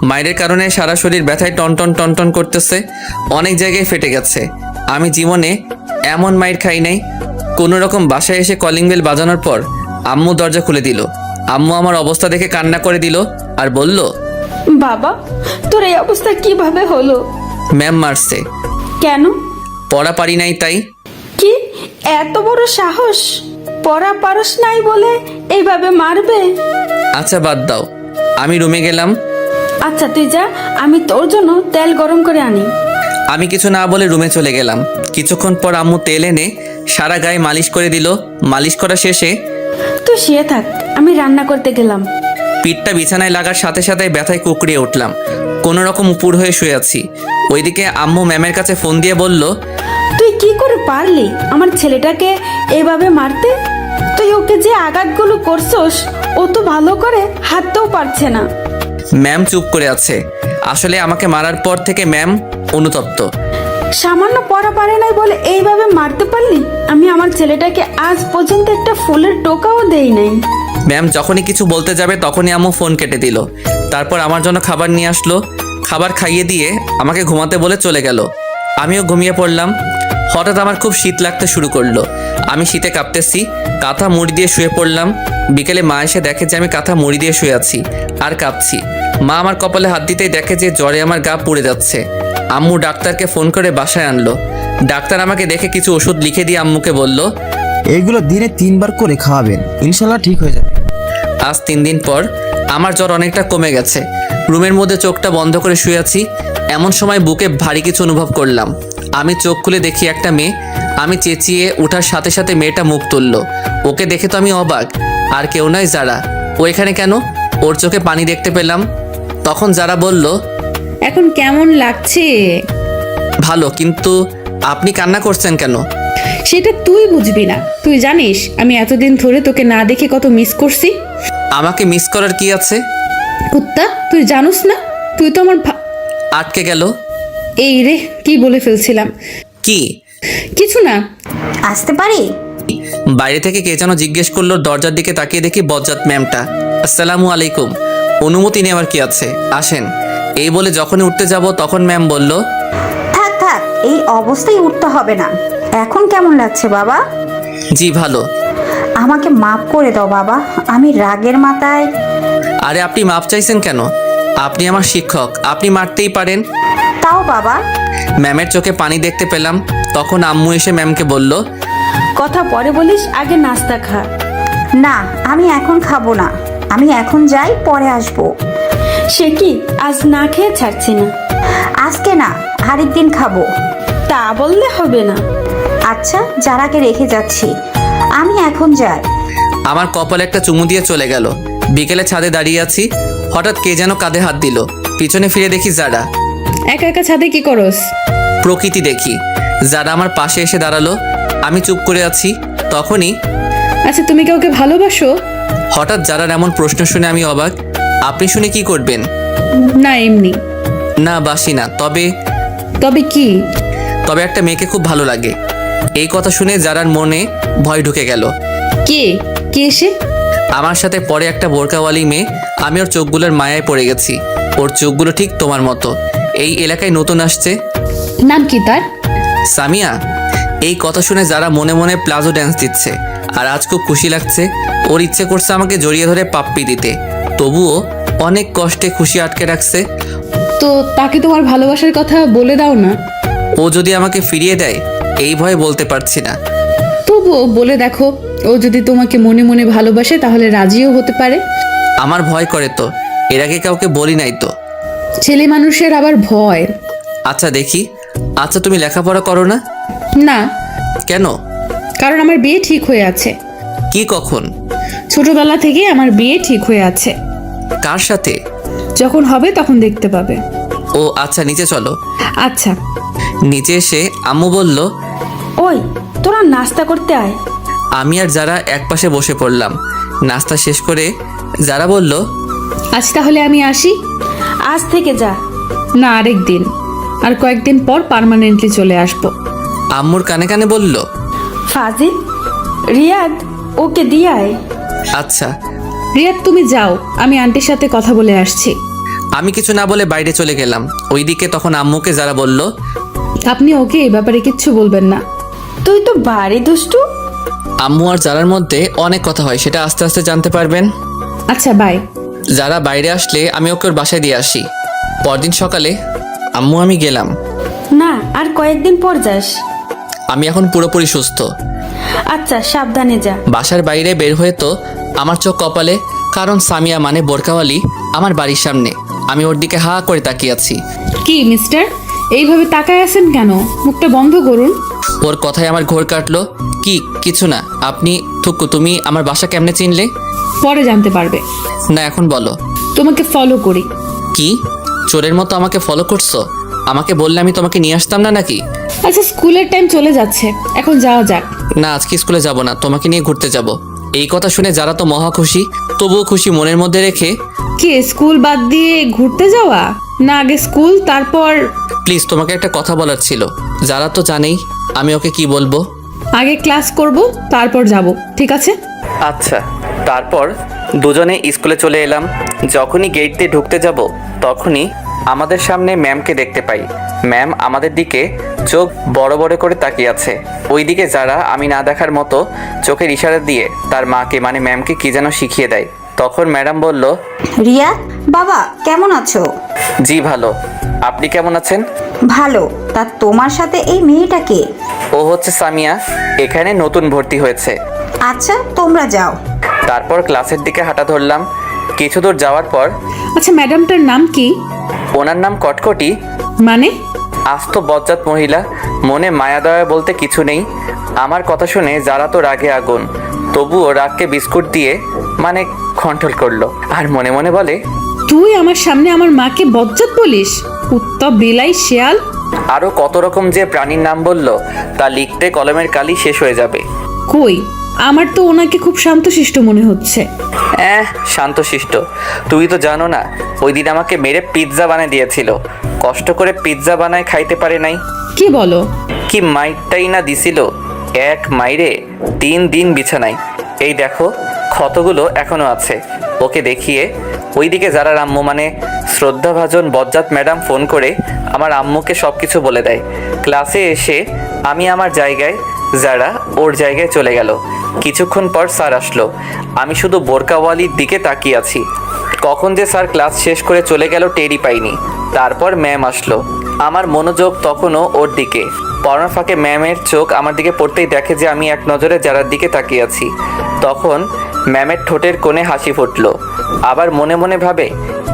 মায়ের কারণে সারা শরীর ব্যথায় টনটন টনটন করতেছে। অনেক জায়গায় ফেটে গেছে। আমি জীবনে এমন মাইর খাই নাই। কোনো রকম বাসায় এসে কলিং বেল বাজানোর পর আম্মু দরজা খুলে দিল। আম্মু আমার অবস্থা দেখে কান্না করে দিল আর বলল, বাবা, তোর এই অবস্থা কিভাবে হলো? ম্যাম মারছে। কেন? পড়া পারি নাই তাই। কি এত বড় সাহস? পড়া পারস নাই বলে এইভাবে মারবে? আচ্ছা বাদ দাও। আমি রুমে গেলাম। আচ্ছা তুই যা, আমি তোর জন্য তেল গরম করে আনি। আমি কিছু না বলে রুমে চলে গেলাম। কিছুক্ষণ পর আম্মু তেল এনে সারা গায়ে মালিশ করে দিল। মালিশ করা শেষে তুই শুয়ে থাক, আমি রান্না করতে গেলাম। পিঠটা বিছানায় লাগার সাথে সাথে ব্যথায় কুকড়িয়ে উঠলাম। কোনো রকম উপুর হয়ে শুয়ে আছি। ওইদিকে আম্মু ম্যামের কাছে ফোন দিয়ে বলল, তুই কি করে পারলি আমার ছেলেটাকে এইভাবে মারতে? তো তুই ওকে যে আঘাতগুলো করছস ও তো ভালো করে হাঁটতেও পারছে না। ম্যাম চুপ করে আছে। আসলে আমাকে মারার পর থেকে ম্যাম অনুতপ্ত। সামান্য পড়া পারে নাই বলে এইভাবে মারতে পারলি? আমি আমার ছেলেটাকে আজ পর্যন্ত একটা ফুলের টোকাও দেই নাই। ম্যাম যখনই কিছু বলতে যাবে তখনই আম্মু ফোন কেটে দিল। তারপর আমার জন্য খাবার নিয়ে আসলো। খাবার খাইয়ে দিয়ে আমাকে ঘুমাতে বলে চলে গেল। আমিও ঘুমিয়ে পড়লাম। হঠাৎ আমার খুব শীত লাগতে শুরু করলো। আমি শীতে কাঁপতেছি, কাঁথা মুড়ি দিয়ে শুয়ে পড়লাম। বিকেলে মা এসে দেখে যে আমি কাঁথা মুড়ি দিয়ে শুয়ে আছি আর কাঁপছি। মা আমার কপালে হাত দিতেই দেখে যে জ্বরে আমার গা পুড়ে যাচ্ছে। আম্মু ডাক্তারকে ফোন করে বাসায় আনলো। ডাক্তার আমাকে দেখে কিছু ওষুধ লিখে দিয়ে আম্মুকে বলল, এইগুলো দিনে 3 বার করে খাওয়াবেন, ইনশাল্লাহ ঠিক হয়ে যাবে। আজ 3 দিন পর আমার জ্বর অনেকটা কমে গেছে। রুমের মধ্যে চোখটা বন্ধ করে শুয়ে আছি। এমন সময় বুকে ভারী কিছু অনুভব করলাম। আমি চোখ খুলে দেখি একটা মেয়ে। আমি চেঁচিয়ে ওঠার সাথে সাথে মেয়েটা মুখ তুললো। ওকে দেখে তো আমি অবাক। আর কেউ নয়, যারা। ও এখানে কেন? ওর চোখে পানি দেখতে পেলাম। তখন যারা বলল, এখন কেমন লাগছে? ভালো, কিন্তু আপনি কান্না করছেন কেন? সেটা তুই বুঝবি না। তুই জানিস আমি এতদিন ধরে তোকে না দেখে কত মিস করছি। আমাকে মিস করার কি আছে? কুত্তা, তুই জানোস না? তুই তো আমার আটকে গেল। এই রে, কি বলে ফেলছিলাম। কি? কিছু না। আসতে পারি? বাইরে থেকে কে যেন জিজ্ঞেস করলো। দরজার দিকে তাকিয়ে দেখি বজ্জাত ম্যামটা। আসসালামু আলাইকুম। অনুমতি নেওয়ার কি আছে, আসেন। এই বলে যখনই উঠতে যাব তখন ম্যাম বলল, থাক থাক, এই অবস্থায় উঠতে হবে না। এখন কেমন লাগছে বাবা? জি ভালো। আমাকে মাফ করে দাও বাবা, আমি রাগের মাথায়। আরে আপনি মাপ চাইছেন কেন? আপনি আমার শিক্ষক, আপনি মারতেই পারেন। তাও বাবা। ম্যামের চোখে পানি দেখতে পেলাম। তখন আম্মু এসে ম্যামকে বলল, কথা পরে বলিস, আগে নাস্তা খা। না, আমি এখন খাবো না। আমি এখন যাই, পরে আসবো। সে কি, আজ না খেয়ে ছাড়ছি না? আজকে না, আরেকদিন খাবো। তা বললে হবে না। আচ্ছা, যারাকে রেখে যাচ্ছি, আমি এখন যাই। আমার কপালে একটা চুমু দিয়ে চলে গেল। বিকেলে ছাদে দাঁড়িয়ে আছি। হঠাৎ কে যেন কাঁধে হাত দিল। পিছনে ফিরে দেখি যারা। একা একা ছাদে কি করস? প্রকৃতি দেখি। যারা আমার পাশে এসে দাঁড়ালো। আমি চুপ করে আছি। তখনই আচ্ছা, তুমি কাউকে ভালোবাসো? হঠাৎ যারার এমন প্রশ্ন শুনে আমি অবাক। আপনি শুনে কি করবেন? না, এমনি। না, বাসি না। তবে কি? তবে একটা মেয়েকে খুব ভালো লাগে। এই কথা শুনে যারার মনে ভয় ঢুকে গেল। কে কে সে? আমার সাথে পরে একটা বোরকাওয়ালি মেয়ে। আমি ওর চোখগুলোর মায়ায় পড়ে গেছি। ওর চোখগুলো ঠিক তোমার মতো। এই এলাকায় নতুন আসছে। নাম কি তার? সামিয়া। এই কথা শুনে যারা মনে মনে প্লাজো ড্যান্স দিচ্ছে। আর আজ খুব খুশি লাগছে। ওর ইচ্ছে করছে আমাকে জড়িয়ে ধরে পাপ্পি দিতে। তবুও অনেক কষ্টে খুশি আটকে রাখছে। তো তাকে তোমার ভালোবাসার কথা বলে দাও না। ও যদি আমাকে ফিরিয়ে দেয়, এই ভয়ে বলতে পারছি না। তবুও বলে দেখো, ও যদি তোমাকে মনে মনে ভালোবাসে তাহলে রাজিও হতে পারে। আমার ভয় করে তো। এর আগে কাউকে বলি নাই তো। ছেলে মানুষের আবার ভয়। আচ্ছা দেখি। আচ্ছা তুমি লেখাপড়া করো না? না। কেন? কারণ আমার বিয়ে ঠিক হয়ে আছে। কি, কখন? ছোটবেলা থেকে আমার বিয়ে ঠিক হয়ে আছে। কার সাথে? যখন হবে তখন দেখতে পাবে। ও আচ্ছা, নিচে চলো। আচ্ছা। নিচে এসে আম্মু বলল, ওই তোরা নাস্তা করতে আয়। আমি আর যারা একপাশে বসে পড়লাম। নাস্তা শেষ করে যারা বলল, আজ তাহলে আমি আসি। আজ থেকে যা। না, আরেক দিন। আর কয়েকদিন পর পার্মানেন্টলি চলে আসবো। আম্মুর কানে কানে বলল, ফাজিল, রিয়াদ, ওকে দিয়ে আয়। আচ্ছা। রিয়াদ, তুমি যাও, আমি আন্টির সাথে কথা বলে আসছি। আমি কিছু না বলে বাইরে চলে গেলাম। ওইদিকে তখন আম্মুকে যারা বলল, আপনি ওকে এই ব্যাপারে কিচ্ছু বলবেন না। তুই তো বাড়ি দুষ্টু। আম্মু আর যারার মধ্যে অনেক কথা হয়, সেটা আস্তে আস্তে জানতে পারবেন। আচ্ছা, বাই। যারা বাইরে আসলে আমি ওকে ওর বাসায় দিয়ে আসি। পরদিন সকালে আম্মু আমি গেলাম। না, আর কয়েকদিন পর যাস। আমি এখন পুরোপুরি সুস্থ। আচ্ছা, সাবধানে যা। বাসার বাইরে বের হয়ে তো আমার চোখ কপালে, কারণ সামিয়া মানে বোরকাওয়ালি আমার বাড়ির সামনে। আমি ওর দিকে হা করে তাকিয়ে আছি। কি মিস্টার, এইভাবে তাকায় আছেন কেন? মুখটা বন্ধ করুন। ওর কথায় আমার ঘোর কাটলো। কি? কিছু না। আপনি থুকু, তুমি আমার বাসা কেমনে চিনলে? পরে জানতে পারবে। না, এখন বলো। তোমাকে ফলো করি। কি? চোরের মতো আমাকে ফলো করছো? আমাকে বললে আমি তোমাকে নিয়ে আসতাম না নাকি? আচ্ছা, স্কুলের টাইম চলে যাচ্ছে, এখন যাওয়া যাক। না, আজকে স্কুলে যাব না, তোমাকে নিয়ে ঘুরতে যাব। এই কথা শুনে যারা তো মহা খুশি, তবুও খুশি মনের মধ্যে রেখে, কে স্কুল বাদ দিয়ে ঘুরতে যাওয়া, না আগে স্কুল তারপর? প্লিজ তোমাকে একটা কথা বলার ছিল। যারা তো জানেই আমি ওকে কি বলবো। আগে ক্লাস করব, তারপর যাব, ঠিক আছে? আচ্ছা। তারপর দুজনে স্কুলে চলে এলাম। যখনই গেট দিয়ে ঢুকতে যাব তখনই আমাদের সামনে ম্যামকে দেখতে পাই। ম্যাম আমাদের দিকে চোখ বড় বড় করে তাকিয়ে আছে। ওইদিকে যারা আমি না দেখার মতো চোখের ইশারা দিয়ে তার মাকে মানে ম্যামকে কি যেন শিখিয়ে দেয়। তখন ম্যাডাম বলল, রিয়া বাবা কেমন আছো? জি ভালো, আপনি কেমন আছেন? ভালো। তা তোমার সাথে এই মেয়েটাকে? ও হচ্ছে সামিয়া, এখানে নতুন ভর্তি হয়েছে। আচ্ছা তোমরা যাও। তারপর ক্লাসের দিকে হাঁটা ধরলাম। কিছু দূর যাওয়ার পর আচ্ছা, ম্যাডামটার নাম কি? ওনার নাম কটকটি। মানে? আস্ত বজ্জাত মহিলা, মনে মায়া দয়া বলতে কিছু নেই। আমার কথা শুনে যারা তো রাগে আগুন, তবুও রাগকে বিস্কুট দিয়ে মানে কন্ট্রোল করলো আর মনে মনে বলে, তুই আমার সামনে আমার মাকে বজ্জাত বলিস? কুত্তা, বিলাই, শেয়াল। আরও কত রকম যে প্রাণীর নাম বলল তা লিখতে কলমের কালি শেষ হয়ে যাবে। কই, আমার তো ওনাকে খুব শান্তশিষ্ট মনে হচ্ছে। শান্তশিষ্ট? তুমি তো জানো না, ওই দিন আমাকে মেরে পিৎজা বানিয়ে দিয়েছিল। কষ্ট করে পিৎজা বানায় খাইতে পারে নাই। কি বলো? কি মাইরটাই না দিছিল, এক মাইরে 3 দিন বিছানায়। এই দেখো ক্ষতগুলো এখনো আছে। ওকে দেখিয়ে ওইদিকে যারা আম্মু মানে শ্রদ্ধাভাজন বজ্জাত ম্যাডাম ফোন করে আমার আম্মুকে সব কিছু বলে দেয়। ক্লাসে এসে আমি আমার জায়গায়, যারা ওর জায়গায় চলে গেল। কিছুক্ষণ পর স্যার আসলো। আমি শুধু বোরকাওয়ালির দিকে তাকিয়ে আছি। কখন যে স্যার ক্লাস শেষ করে চলে গেল টেরই পাইনি। তারপর ম্যাম আসলো। আমার মনোযোগ তখনও ওর দিকে। পড়ার ফাঁকে ম্যামের চোখ আমার দিকে পড়তেই দেখে যে আমি এক নজরে যারার দিকে তাকিয়ে আছি। তখন ম্যামের ঠোঁটের কোণে হাসি ফুটলো। আবার মনে মনে ভাবে,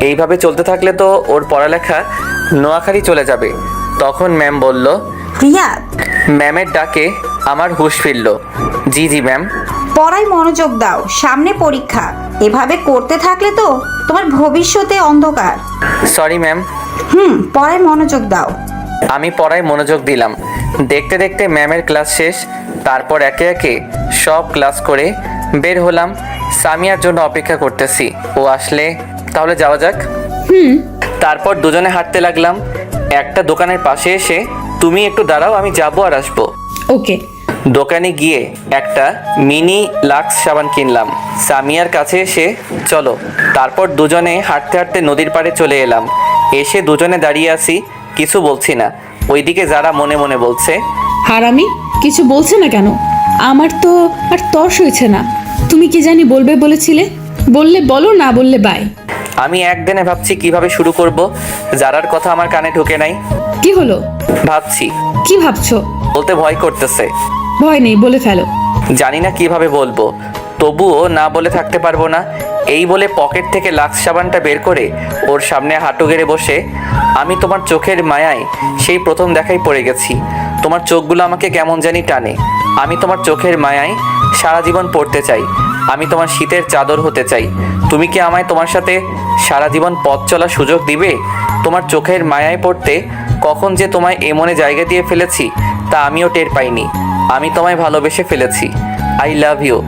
এইভাবে চলতে থাকলে তো ওর পড়ালেখা নোয়াখালী চলে যাবে। তখন ম্যাম বলল, রিয়া ম্যামের ডাকে আমার হুঁশ ফিরল। জি জি ম্যাম। পড়ায় মনোযোগ দাও, সামনে পরীক্ষা। এভাবে করতে থাকলে তো তোমার ভবিষ্যতে অন্ধকার। Sorry ma'am. পড়ায় মনোযোগ দাও। আমি পড়ায় মনোযোগ দিলাম। দেখতে দেখতে ম্যামের ক্লাস শেষ। তারপর একে একে সব ক্লাস করে বের হলাম। সামিয়ার জন্য অপেক্ষা করতেছি, ও আসলে তাহলে যাওয়া যাক। তারপর দুজনে হাঁটতে লাগলাম। একটা দোকানের পাশে এসে, তুমি একটু দাঁড়াও, আমি যাবো আর আসবো। ওকে। দোকানে গিয়ে একটা মিনি লাক্স সাবান কিনলাম। সামিয়ার কাছে এসে, চলো। তারপর দুজনে হাঁটতে হাঁটতে নদীর পাড়ে চলে এলাম। এসে দুজনে দাঁড়িয়ে আছি, কিছু বলছি না। ওইদিকে যারা মনে মনে বলছে, হারামি, কিছু বলছে না কেন? আমার তো আর তর্স হয়েছে না। তুমি কি জানি বলবে বলেছিলে? বললে বলো, না বললে বাই। আমি একদিনে ভাবছি কিভাবে শুরু করব। যারার কথা আমার কানে ঢোকে নাই। কি হলো? ভাবছি, কি ভাবছো? বলতে ভয় করতেছে। ভয় নেই, বলে ফেলো। জানি না কিভাবে বলবো, তবুও না বলে থাকতে পারবো না। এই বলে পকেট থেকে লাক্স সাবানটা বের করে ওর সামনে হাঁটু গেড়ে বসে, আমি তোমার চোখের মায়ায় সেই প্রথম দেখাই পড়ে গেছি। তোমার চোখগুলো আমাকে কেমন জানি টানে। আমি তোমার চোখের মায়ায় সারা জীবন পড়তে চাই। আমি তোমার শীতের চাদর হতে চাই। তুমি কি আমায় তোমার সাথে সারা জীবন পথ চলার সুযোগ দিবে? তোমার চোখের মায়ায় পড়তে কখন যে তোমায় এমনে জায়গা দিয়ে ফেলেছি তা আমিও টের পাইনি। আমি তোমায় ভালোবেসে ফেলেছি। I love you.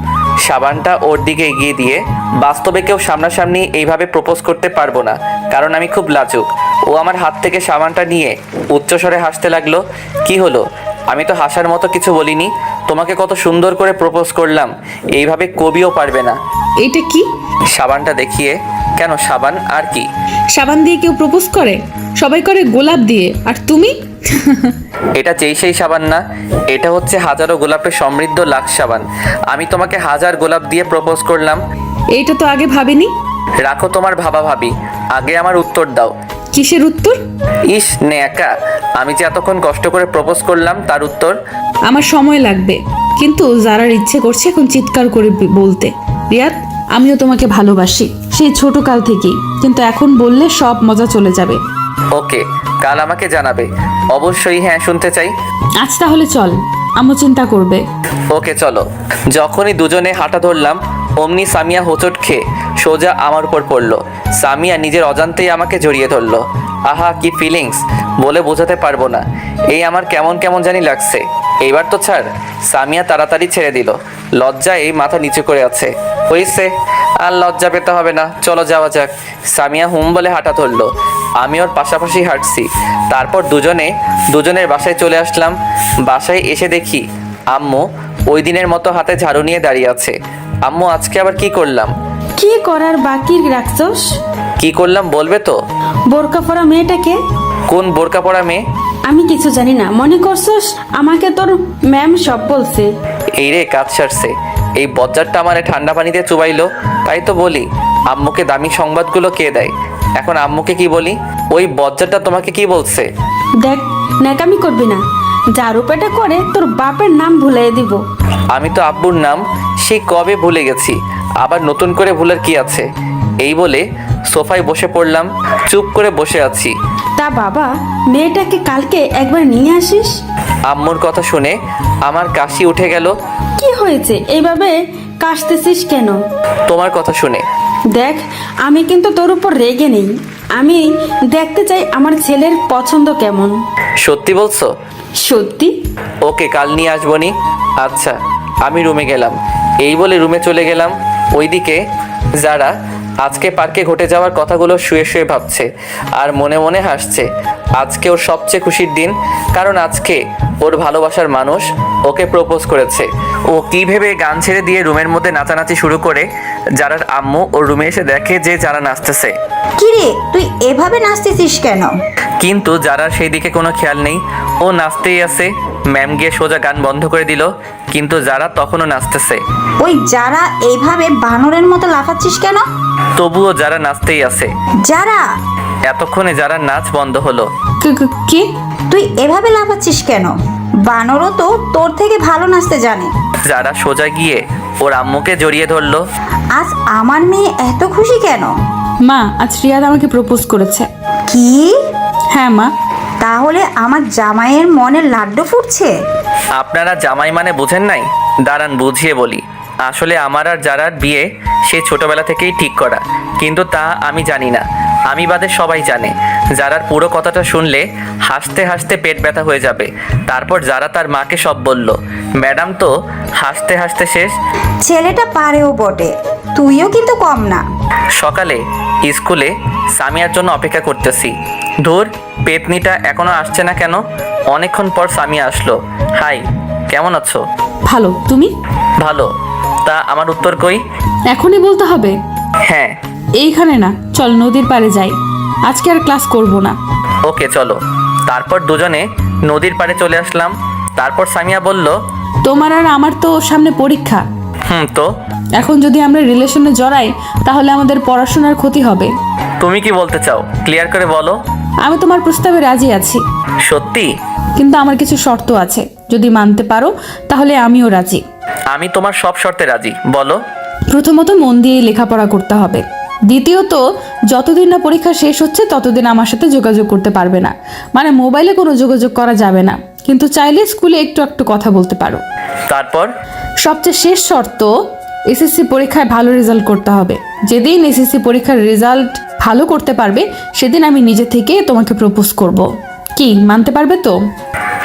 সাবানটা ওর দিকে এগিয়ে দিয়ে, বাস্তবে কেউ সামনাসামনি এইভাবে প্রপোজ করতে পারবো না, কারণ আমি খুব লাজুক। ও আমার হাত থেকে সাবানটা নিয়ে উচ্চস্বরে হাসতে লাগলো। কি হলো? আমি তো হাসার মতো কিছু বলিনি। তোমাকে কত সুন্দর করে প্রপোজ করলাম, এইভাবে কবিও পারবে না। এটা কি? সাবানটা দেখিয়ে। কেন, সাবান আর কি? সাবান দিয়ে কেউ প্রপোজ করে? সবাই করে গোলাপ দিয়ে, আর তুমি? এটা সেই সাবান না, এটা হচ্ছে হাজারো গোলাপে সমৃদ্ধ লাক্স সাবান। আমি তোমাকে 1000 গোলাপ দিয়ে প্রপোজ করলাম। এইটা তো আগে ভাবিনি। রাখো তোমার ভাবা ভাবি, আগে আমার উত্তর দাও। কিসের উত্তর? ইস নেকা, আমি যে এতক্ষণ কষ্ট করে প্রপোজ করলাম তার উত্তর। আমার সময় লাগবে, কিন্তু যারার ইচ্ছে করছে এখন চিৎকার করে বলতে, রিয়াদ আমিও তোমাকে ভালোবাসি, সেই ছোট কাল থেকেই, কিন্তু এখন বললে সব মজা চলে যাবে। ওকে, কাল আমাকে জানাবে। অবশ্যই হ্যাঁ, শুনতে চাই। আজ তাহলে চল, আম্মু চিন্তা করবে। ওকে চলো। যখনই দুজনে হাঁটা ধরলাম অমনি সামিয়া হোঁচট খেয়ে সোজা আমার উপর পড়লো। সামিয়া নিজের অজান্তেই আমাকে জড়িয়ে ধরলো। আহা কি ফিলিংস, বলে বোঝাতে পারবো না। এই আমার কেমন কেমন জানি লাগছে। এইবার তো ছাড়। সামিয়া তাড়াতাড়ি ছেড়ে দিল। লজ্জায় মাথা নিচু করে আছে। হইছে, আর লজ্জা পেতে হবে না, চলো যাওয়া যাক। সামিয়া হুম বলে হাঁটা ধরলো, আমি ওর পাশাপাশি হাঁটছি। তারপর দুজনের বাসায় চলে আসলাম। বাসায় এসে দেখি আম্মু ওই দিনের মতো হাতে ঝাড়ু নিয়ে দাঁড়িয়ে আছে। আম্মু, আজকে আবার কি করলাম? কি করার বাকি রাখছস? কি করলাম বলবে তো? বোরকা পরা মেয়েটাকে? কোন বোরকা পরা মেয়ে? আমি কিছু জানি না, মনে করছস আমাকে তোর ম্যাম সব বলছে? এই রে, কাজ সারছে। এই বজ্জারটা আমারে ঠান্ডা পানিতে চুবাইলো, তাই তো বলি আম্মুকে দামি সংবাদগুলো কে দেয়। এখন আম্মুকে কি বলি? ওই বজ্জারটা তোমাকে কি বলছে? দেখ, ন্যাকামি করবি না, ঝাড়ু পেটা করে তোর বাপের নাম ভুলিয়ে দিব। আমি তো আব্বুর নাম সেই কবে ভুলে গেছি, আবার নতুন করে ভুলার কি আছে? এই বলে সোফায় বসে পড়লাম, চুপ করে বসে আছি। তা বাবা, মেয়েটাকে কালকে একবার নিয়ে আসিস। আম্মুর কথা শুনে আমার কাশি উঠে গেল। কি হয়েছে, এইভাবে কাশতেছিস কেন? তোমার কথা শুনে। দেখ, আমি কিন্তু তোর উপর রেগে নেই, আমি দেখতে চাই আমার ছেলের পছন্দ কেমন। সত্যি বলছো? সত্যি। ওকে, কাল নিয়ে আসবনি। আচ্ছা, আমি রুমে গেলাম। এই বলে রুমে চলে গেলাম। ওইদিকে যারা আজকে পার্কে ঘটে যাওয়ার কথাগুলো শুয়ে শুয়ে ভাবছে আর মনে মনে হাসছে। আজকে ওর সবচেয়ে খুশির দিন, কারণ আজকে ওর ভালোবাসার মানুষ ওকে প্রপোজ করেছে। ও কি ভেবে গান ছেড়ে দিয়ে রুমের মধ্যে নাচানাচি শুরু করে। যারার আম্মু ওর রুমে এসে দেখে যে যারা নাচতেছে। কিরে, তুই এভাবে নাচতেছিস কেন? কিন্তু যারা সেই দিকে কোনো খেয়াল নেই, ও নাচতেই আছে। ম্যাম গিয়ে সোজা গান বন্ধ করে দিল, কিন্তু যারা তখনও নাচতেছে। ওই যারা এইভাবে বানরের মতো লাফাচ্ছিস কেন? তবুও যারা নাচতেই আছে। যারা? এতক্ষণে যারা নাচ বন্ধ হলো। কে? তুই এভাবে লাফাচ্ছিস কেন? বানরও তো তোর থেকে ভালো নাচতে জানে। যারা সোজা গিয়ে ওর আম্মুকে জড়িয়ে ধরলো। আজ আমার মেয়ে এত খুশি কেন? মা, আজ রিয়াদ আমাকে প্রপোজ করেছে। কি? হ্যাঁ মা। তাহলে আমার জামাইয়ের মনে লাড্ডু ফুটছে? আপনারা জামাই মানে বুঝেন নাই? দাঁড়ান বুঝিয়ে বলি। আসলে আমার আর যারার বিয়ে সেই ছোটবেলা থেকেই ঠিক করা, কিন্তু তা আমি জানি না, আমি বাদে সবাই জানে। যারার পুরো কথাটা শুনলে হাসতে হাসতে পেট ব্যথা হয়ে যাবে। তারপর যারা তার মাকে সব বলল। ম্যাডাম তো হাসতে হাসতে শেষ। ছেলেটা পারেও বটে, তুইও কিন্তু কম না। সকালে স্কুলে সামিয়ার জন্য অপেক্ষা করতেছি। ধুর, পেতনিটা এখনো আসছে না কেন? অনেকক্ষণ পর সামিয়া আসলো। হাই, কেমন আছো? ভালো, তুমি? ভালো। তা আমার উত্তর কই? এখনই বলতে হবে? হ্যাঁ। এইখানে না, চল নদীর পাড়ে যাই, আজকে আর ক্লাস করব না। ওকে, চলো। তারপর দুজনে নদীর পাড়ে চলে আসলাম। তারপর সামিয়া বলল, তোমার আর আমার তো সামনে পরীক্ষা। তো এখন যদি আমরা রিলেশনে জড়াই তাহলে আমাদের পড়াশোনার ক্ষতি হবে। তুমি কি বলতে চাও? ক্লিয়ার করে বলো। আমি তোমার প্রস্তাবে রাজি আছি, সত্যি? কিন্তু আমার কিছু শর্ত আছে, যদি মানতে পারো তাহলে আমিও রাজি। আমি তোমার সব শর্তে রাজি, বলো। প্রথমত মন দিয়ে লেখাপড়া করতে হবে। দ্বিতীয়ত, যতদিন না পরীক্ষা শেষ হচ্ছে ততদিন আমার সাথে যোগাযোগ করতে পারবে না, মানে মোবাইলে কোনো যোগাযোগ করা যাবে না, কিন্তু চাইলে স্কুলে একটু একটু কথা বলতে পারো। তারপর? সবচেয়ে শেষ শর্ত, এসএসসি পরীক্ষায় ভালো রেজাল্ট করতে হবে। যেদিন এসএসসি পরীক্ষার রেজাল্ট ভালো করতে পারবে সেদিন আমি নিজে থেকে তোমাকে প্রপোজ করব। কি মানতে পারবে তো?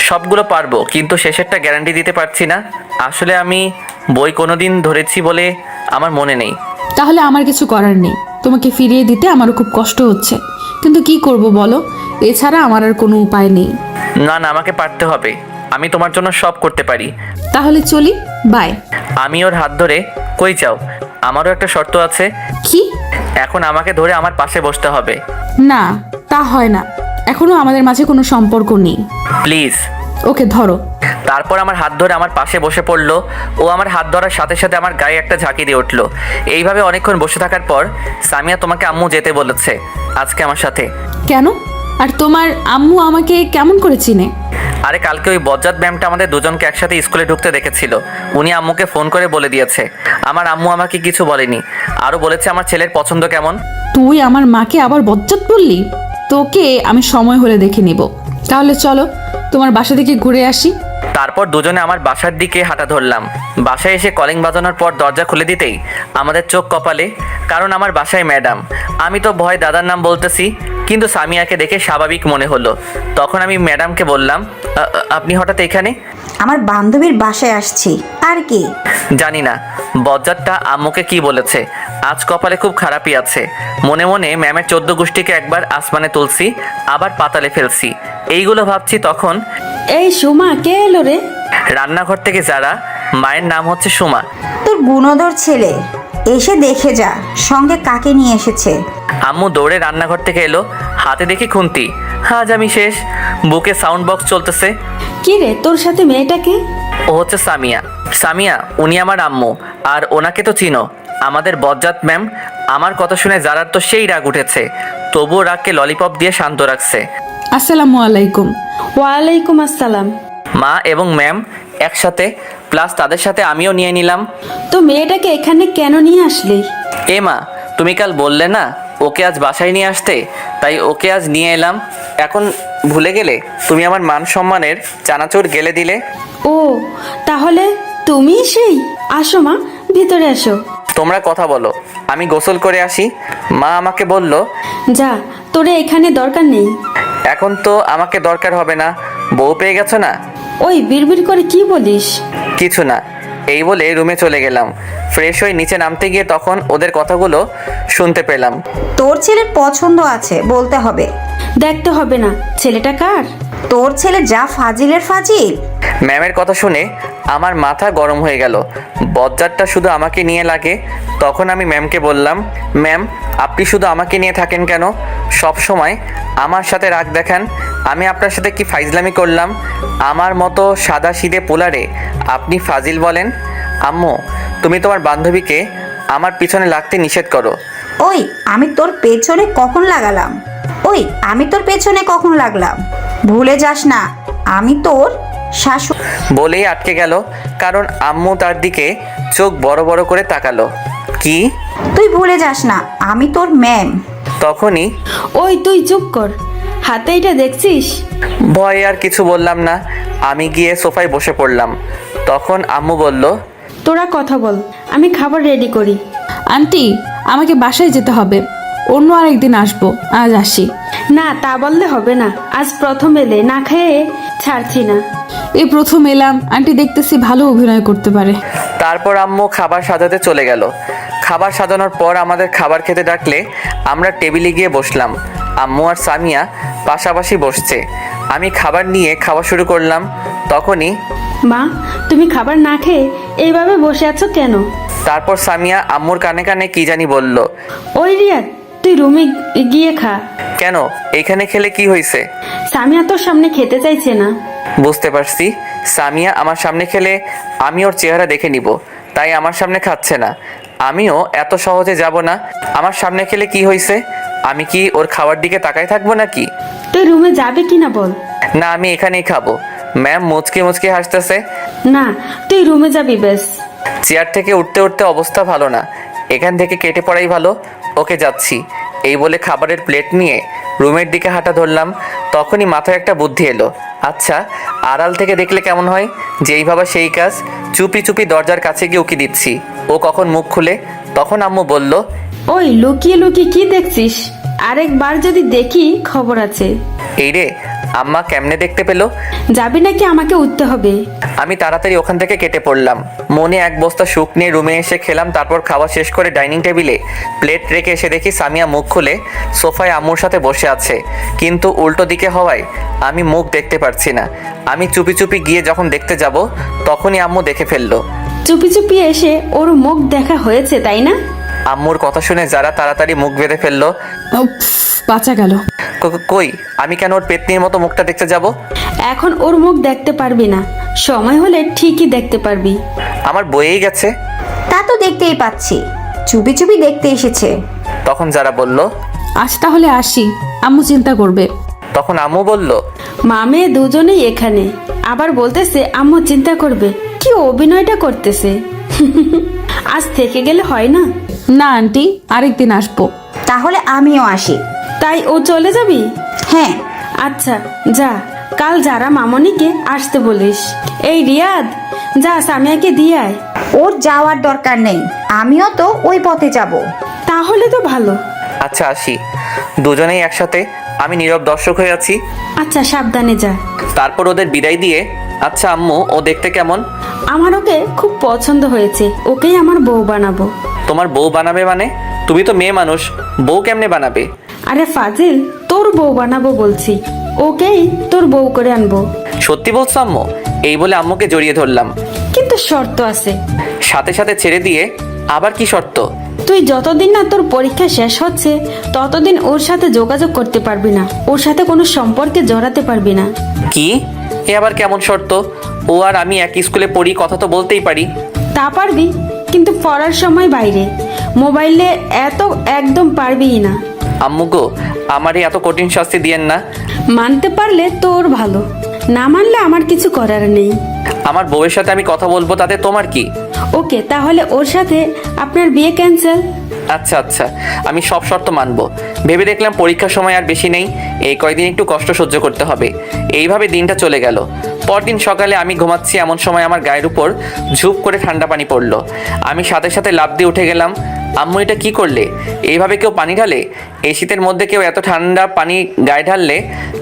সবগুলো পারবো, কিন্তু শেষেরটা গ্যারান্টি দিতে পারছি না। আসলে আমি বই কোনোদিন ধরেছি বলে আমার মনে নেই। তাহলে আমার কিছু করার নেই, তোমাকে ফিরিয়ে দিতে আমারও খুব কষ্ট হচ্ছে, কিন্তু কি করব বলো, এছাড়া আমার আর কোনো উপায় নেই। না না, আমাকে পারতে হবে। আমি তোমার জন্য সব করতে পারি। তাহলে চলি, বাই। আমি ওর হাত ধরে, কই যাও? আমারও একটা শর্ত আছে। কি? এখন আমাকে ধরে আমার পাশে বসতে হবে। না, তা হয় না, এখনো আমাদের মাঝে কোনো সম্পর্ক নেই। প্লিজ। ওকে, ধরো। তারপর আমার হাত ধরে আমার পাশে বসে পড়লো। ও আমার হাত ধরার সাথে সাথে আমার গায়ে একটা ঝাঁকি দিয়ে উঠলো। এইভাবে অনেকক্ষণ বসে থাকার পর সামিয়া তোমাকে আম্মু যেতে বলেছে আজকে আমার সাথে। কেন? আর তোমার আম্মু আমাকে কেমন করে চিনে? আরে কালকে ওই বজ্জাত ম্যামটা আমাদের দুজনকে একসাথে স্কুলে ঢুকতে দেখেছিল। উনি আম্মুকে ফোন করে বলে দিয়েছে। আমার আম্মু আমাকে কিছু বলেনি, আরও বলেছে আমার ছেলের পছন্দ কেমন। তুই আমার মাকে আবার বজ্জাত বললি? তোকে আমি সময় হলে দেখে নিব। তাহলে চলো তোমার বাসা থেকে ঘুরে আসি। তারপর দুজনে আমার বাসার দিকে হাঁটা ধরলাম। বাসায় এসে কলিং বাজানোর পর দরজা খুলে দিতেই আমাদের চোখ কপালে, কারণ আমার বাসায় ম্যাডাম। আমি তো ভয় দাদার নাম বলতেছি, কিন্তু সামিয়াকে দেখে স্বাভাবিক মনে হলো। তখন আমি ম্যাডামকে বললাম, আপনি হঠাৎ এখানে?" আমার বান্ধবীর বাসায় আসছি, আর কি? জানি না বজ্জাতটা আম্মুকে কি বলেছে, আজ কপালে খুব খারাপই আছে। মনে মনে ম্যামের 14 গোষ্ঠীকে একবার আসমানে তুলছি, আবার পাতালে ফেলছি, এইগুলো ভাবছি। তখন এই সুমা, কে এলো রে? রান্নাঘর থেকে যারা, মায়ের নাম হচ্ছে সুমা। তোর গুণধর ছেলে, এসে দেখে যা সঙ্গে কাকে নিয়ে এসেছে। আম্মু দৌড়ে রান্নাঘর থেকে এলো, হাতে দেখি খুন্তি। আজ আমি শেষ। বুকে সাউন্ড বক্স চলতেছে। কি রে, তোর সাথে মেয়েটাকে? ও হচ্ছে সামিয়া। সামিয়া উনি আমার আম্মু, আর ওনাকে তো চিনো, আমাদের বজ্জাত ম্যাম। আমার কথা শুনে যারার তো সেই রাগ উঠেছে, তবুও রাগকে ললিপপ দিয়ে শান্ত রাখছে। আসসালামু আলাইকুম। ওয়ালাইকুম আসসালাম। মা এবং ম্যাম একসাথে, প্লাস তাদের সাথে আমিও নিয়ে নিলাম। তো মেয়েটাকে এখানে কেন নিয়ে আসলি? এ মা, তুমি কাল বললে না ওকে আজ বাসায় নিয়ে আসতে, তাই ওকে আজ নিয়ে এলাম। এখন ভুলে গেলে? তুমি আমার মান সম্মানের চানাচুর গেলে দিলে। ও, তাহলে তুমি সেই? আসো মা, ভিতরে আসো। তোমরা কথা বলো, আমি গোসল করে আসি। মা আমাকে বলল, যা, তোরে এখানে দরকার নেই। এখন তো আমাকে দরকার হবে না, বউ পেয়ে গেছো না। ওই বিড়বিড় করে কি বলিস? কিছু না, এই বলে রুমে চলে গেলাম। ফ্রেশ হয়ে নিচে নামতে গিয়ে তখন ওদের কথাগুলো শুনতে পেলাম। তোর ছেলের পছন্দ আছে বলতে হবে। দেখতে হবে না, ছেলেটা কার? তোর ছেলে যা ফাজিলের ফাজিল। ম্যামের কথা শুনে আমার মাথা গরম হয়ে গেল। বজ্জাতটা শুধু আমাকে নিয়ে লাগে। তখন আমি ম্যামকে বললাম, ম্যাম আপনি শুধু আমাকে নিয়ে থাকেন কেন? সব সময় আমার সাথে রাগ দেখান। আমি আপনার সাথে কি ফাইজলামি করলাম? আমার মতো সাদা সিধে পোলারে আপনি ফাজিল বলেন? আম্মু, তুমি তোমার বান্ধবীকে আমার পিছনে লাগতে নিষেধ করো। ওই আমি তোর পেছনে কখন লাগালাম? ভুলে যাস না আমি তোর শাশুড়ি। বলেই আটকে গেল, কারণ আম্মু তার দিকে চোখ বড় বড় করে তাকালো। কি? তুই ভুলে যাস না আমি তোর ম্যাম। তখনই ওই তুই চুপ কর, হাতে এটা দেখছিস? ভয়ে আর কিছু বললাম না, আমি গিয়ে সোফায় বসে পড়লাম। তখন আম্মু বলল, তোরা কথা বল, আমি খাবার রেডি করি। আন্টি, আমাকে বাসায় যেতে হবে, অন্য আরেকদিন আসবো, আজ আসি। না, তা বললে হবে না, আজ প্রথম এলে, না খেয়ে ছাড়ছি না। এই প্রথম এলাম, আন্টি দেখতেছি ভালো অভিনয় করতে পারে। তারপর আম্মু খাবার সাজাতে চলে গেল। খাবার সাজানোর পর আমাদের খাবার খেতে ডাকলে আমরা টেবিলে গিয়ে বসলাম। আম্মু আর সামিয়া পাশাপাশি বসছে। আমি খাবার নিয়ে খাওয়া শুরু করলাম। তখনই মা, তুমি খাবার না খেয়ে এইভাবে বসে আছো কেন? তারপর সামিয়া আম্মুর কানে কানে কি জানি বলল। ওই রিয়াদ, তুই রুমে গিয়ে খা। কেন, এইখানে খেলে কি হয়েছে? সামিয়া তোর সামনে খেতে চাইছে না। বুঝতে পারছি, সামিয়া আমার সামনে খেলে আমি ওর চেহারা দেখে নিব, তাই আমার সামনে খাচ্ছে না। আমিও এত সহজে যাব না। আমার সামনে খেলে কি হয়েছে? আমি কি ওর খাওয়ার দিকে তাকাই থাকবো নাকি? তুই রুমে যাবে কিনা বল। না, আমি এখানেই খাবো। ম্যাম মুচকে মুচকে হাসতেছে। না, তুই রুমে যাবি বেশ। চেয়ার থেকে উঠতে উঠতে অবস্থা ভালো না, এখান থেকে কেটে পড়াই ভালো। ওকে, যাচ্ছি। এই বলে খাবারের প্লেট নিয়ে রুমের দিকে হাঁটা ধরলাম। তখনই মাথায় একটা বুদ্ধি এলো। আচ্ছা, আড়াল থেকে দেখলে কেমন হয়? যেই ভাবা সেই কাজ। চুপি চুপি দরজার কাছে গিয়ে উকি দিচ্ছি, ও কখন মুখ খুলে। তখন আম্মু বলল, ওই লুকিয়ে লুকিয়ে কি দেখছিস? আরেকবার যদি দেখি খবর আছে। এই রে, আম্মা কেমনে দেখতে পেলো? যাবি নাকি আমাকে উঠতে হবে? আমি তাড়াতাড়ি ওখান থেকে কেটে পড়লাম। মনে এক বস্তা সুখ নিয়ে রুমে এসে খেলাম। তারপর খাওয়া শেষ করে ডাইনিং টেবিলে প্লেট রেখে এসে দেখি সামিয়া মুখ খুলে সোফায় আম্মুর সাথে বসে আছে, কিন্তু উল্টো দিকে হওয়ায় আমি মুখ দেখতে পারছি না। আমি চুপি চুপি গিয়ে যখন দেখতে যাব তখনই আম্মু দেখে ফেললো। চুপি চুপি এসে ওর মুখ দেখা হয়েছে, তাই না? আম্মুর কথা শুনে যারা তাড়াতাড়ি মুখ বেঁধে ফেললো। উফ, বাঁচা গেল। কই, আমি কেন ওর পেতনির মতো মুখটা দেখতে যাব? এখন ওর মুখ দেখতে পারবি না, সময় হলে ঠিকই দেখতে পারবি। আমার বইয়েই গেছে। তা তো দেখতেই পাচ্ছি, চুপি চুপি দেখতে এসেছে। তখন যারা বলল, আজ তাহলে আসি, আম্মু চিন্তা করবে। তখন আম্মু বলল, মা মেয়ে দুজনেই এখানে, আবার বলতেছে আম্মু চিন্তা করবে। কি অভিনয়টা করতেছে। আজ থেকে গেলে হয় না? না আন্টি, আরেকদিন আসবো। তাহলে আমিও আসি। তাই ও চলে যাবি? হ্যাঁ। আচ্ছা যা, কাল যারা মামনিকে আসতে বলিস। এই রিয়াদ, যা সামিয়াকে দিয়ে আয়। ওর যাওয়ার দরকার নেই, আমিও তো ওই পথে যাব। তাহলে তো ভালো। আচ্ছা আসি। দুজনেই একসাথে। আমি নীরব দর্শক হয়ে আছি। আচ্ছা সাবধানে যা। তারপর ওদের বিদায় দিয়ে, আচ্ছা আম্মু ও দেখতে কেমন? আমার ওকে খুব পছন্দ হয়েছে, ওকেই আমার বউ বানাবো। তোমার বউ বানাবে মানে? তুমি তো মেয়ে মানুষ, বউ কেমনে বানাবে? আরে ফাজিল, তোর বউ বানাবো বলছি, ওকেই তোর বউ করে আনবো। সত্যি বলছো আম্মু? এই বলে আম্মুকে জড়িয়ে ধরলাম। কিন্তু শর্ত আছে। সাথে সাথে ছেড়ে দিয়ে আবার কি শর্ত? তুই যতদিন না তোর পরীক্ষা শেষ হচ্ছে ততদিন ওর সাথে যোগাযোগ করতে পারবি না, ওর সাথে কোনো সম্পর্কে জড়াতে পারবি না। কি? এ আবার কেমন শর্ত? ও আর আমি একই স্কুলে পড়ি, কথা তো বলতেই পারি। তা পারবি, কিন্তু পড়ার সময় বাইরে, মোবাইলে এত একদম পারবিই না। আম্মু গো, আমারই এত কঠিন শাস্তি দিয়েন না। মানতে পারলে তোর ভালো, না মানলে আমার কিছু করার নেই। আমার বউয়ের সাথে আমি কথা বলবো, তাতে তোমার কি? ওকে, তাহলে ওর সাথে আপনার বিয়ে ক্যান্সেল। আচ্ছা আচ্ছা, আমি সব শর্ত মানবো। ভেবে দেখলাম পরীক্ষার সময় আর বেশি নেই, এই কয়দিন একটু কষ্ট সহ্য করতে হবে। এইভাবে দিনটা চলে গেল। পরদিন সকালে আমি ঘুমাচ্ছি, এমন সময় আমার গায়ের উপর ঝুপ করে ঠান্ডা পানি পড়লো। আমি সাথে সাথে লাফ দিয়ে উঠে গেলাম। আম্মু এটা কি করলে? এইভাবে কেউ পানি ঢালে? এই শীতের মধ্যে কেউ এত ঠান্ডা পানি গায়ে ঢাললে?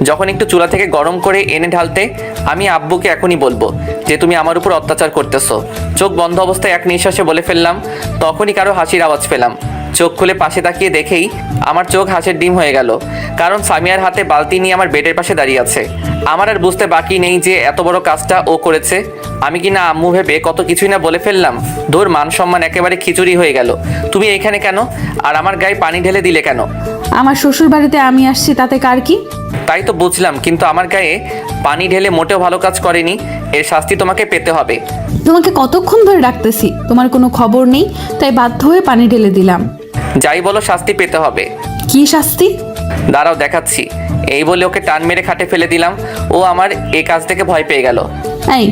যখন একটু চুলা থেকে গরম করে এনে ঢালতে। আমি আব্বুকে এখনই বলবো যে তুমি আমার উপর অত্যাচার করতেছো। চোখ বন্ধ অবস্থায় এক নিঃশ্বাসে বলে ফেললাম। তখনই কারো হাসির আওয়াজ পেলাম। চোখ খুলে পাশে তাকিয়ে দেখেই আমার চোখ হাসির ডিম হয়ে গেল, কারণ সামিয়ার হাতে বালতি নিয়ে আমার বেডের পাশে দাঁড়িয়ে আছে। আমার আর বুঝতে বাকি নেই যে এত বড় কাজটা ও করেছে। আমি কি না আম্মু ভেবে কত কিছুই না বলে ফেললাম। ধুর, মান সম্মান একেবারে খিচুড়ি হয়ে গেল। তুমি এখানে কেন? আর আমার গায়ে পানি ঢেলে দিলে কেন? আমার শ্বশুর বাড়িতে আমি আসছি, তাতে কার কি? তাই তো বুঝলাম, কিন্তু আমার গায়ে পানি ঢেলে মোটেও ভালো কাজ করেনি। এর শাস্তি তোমাকে পেতে হবে। তোমাকে কতক্ষণ ধরে ডাকতেছি, তোমার কোনো খবর নেই, তাই বাধ্য হয়ে পানি ঢেলে দিলাম। যাই বলো, শাস্তি পেতে হবে। কি শাস্তি? দাঁড়াও দেখাচ্ছি। এই বলে ওকে টান মেরে খাটে ফেলে দিলাম। ও আমার এই কাজ থেকে ভয় পেয়ে গেল। এই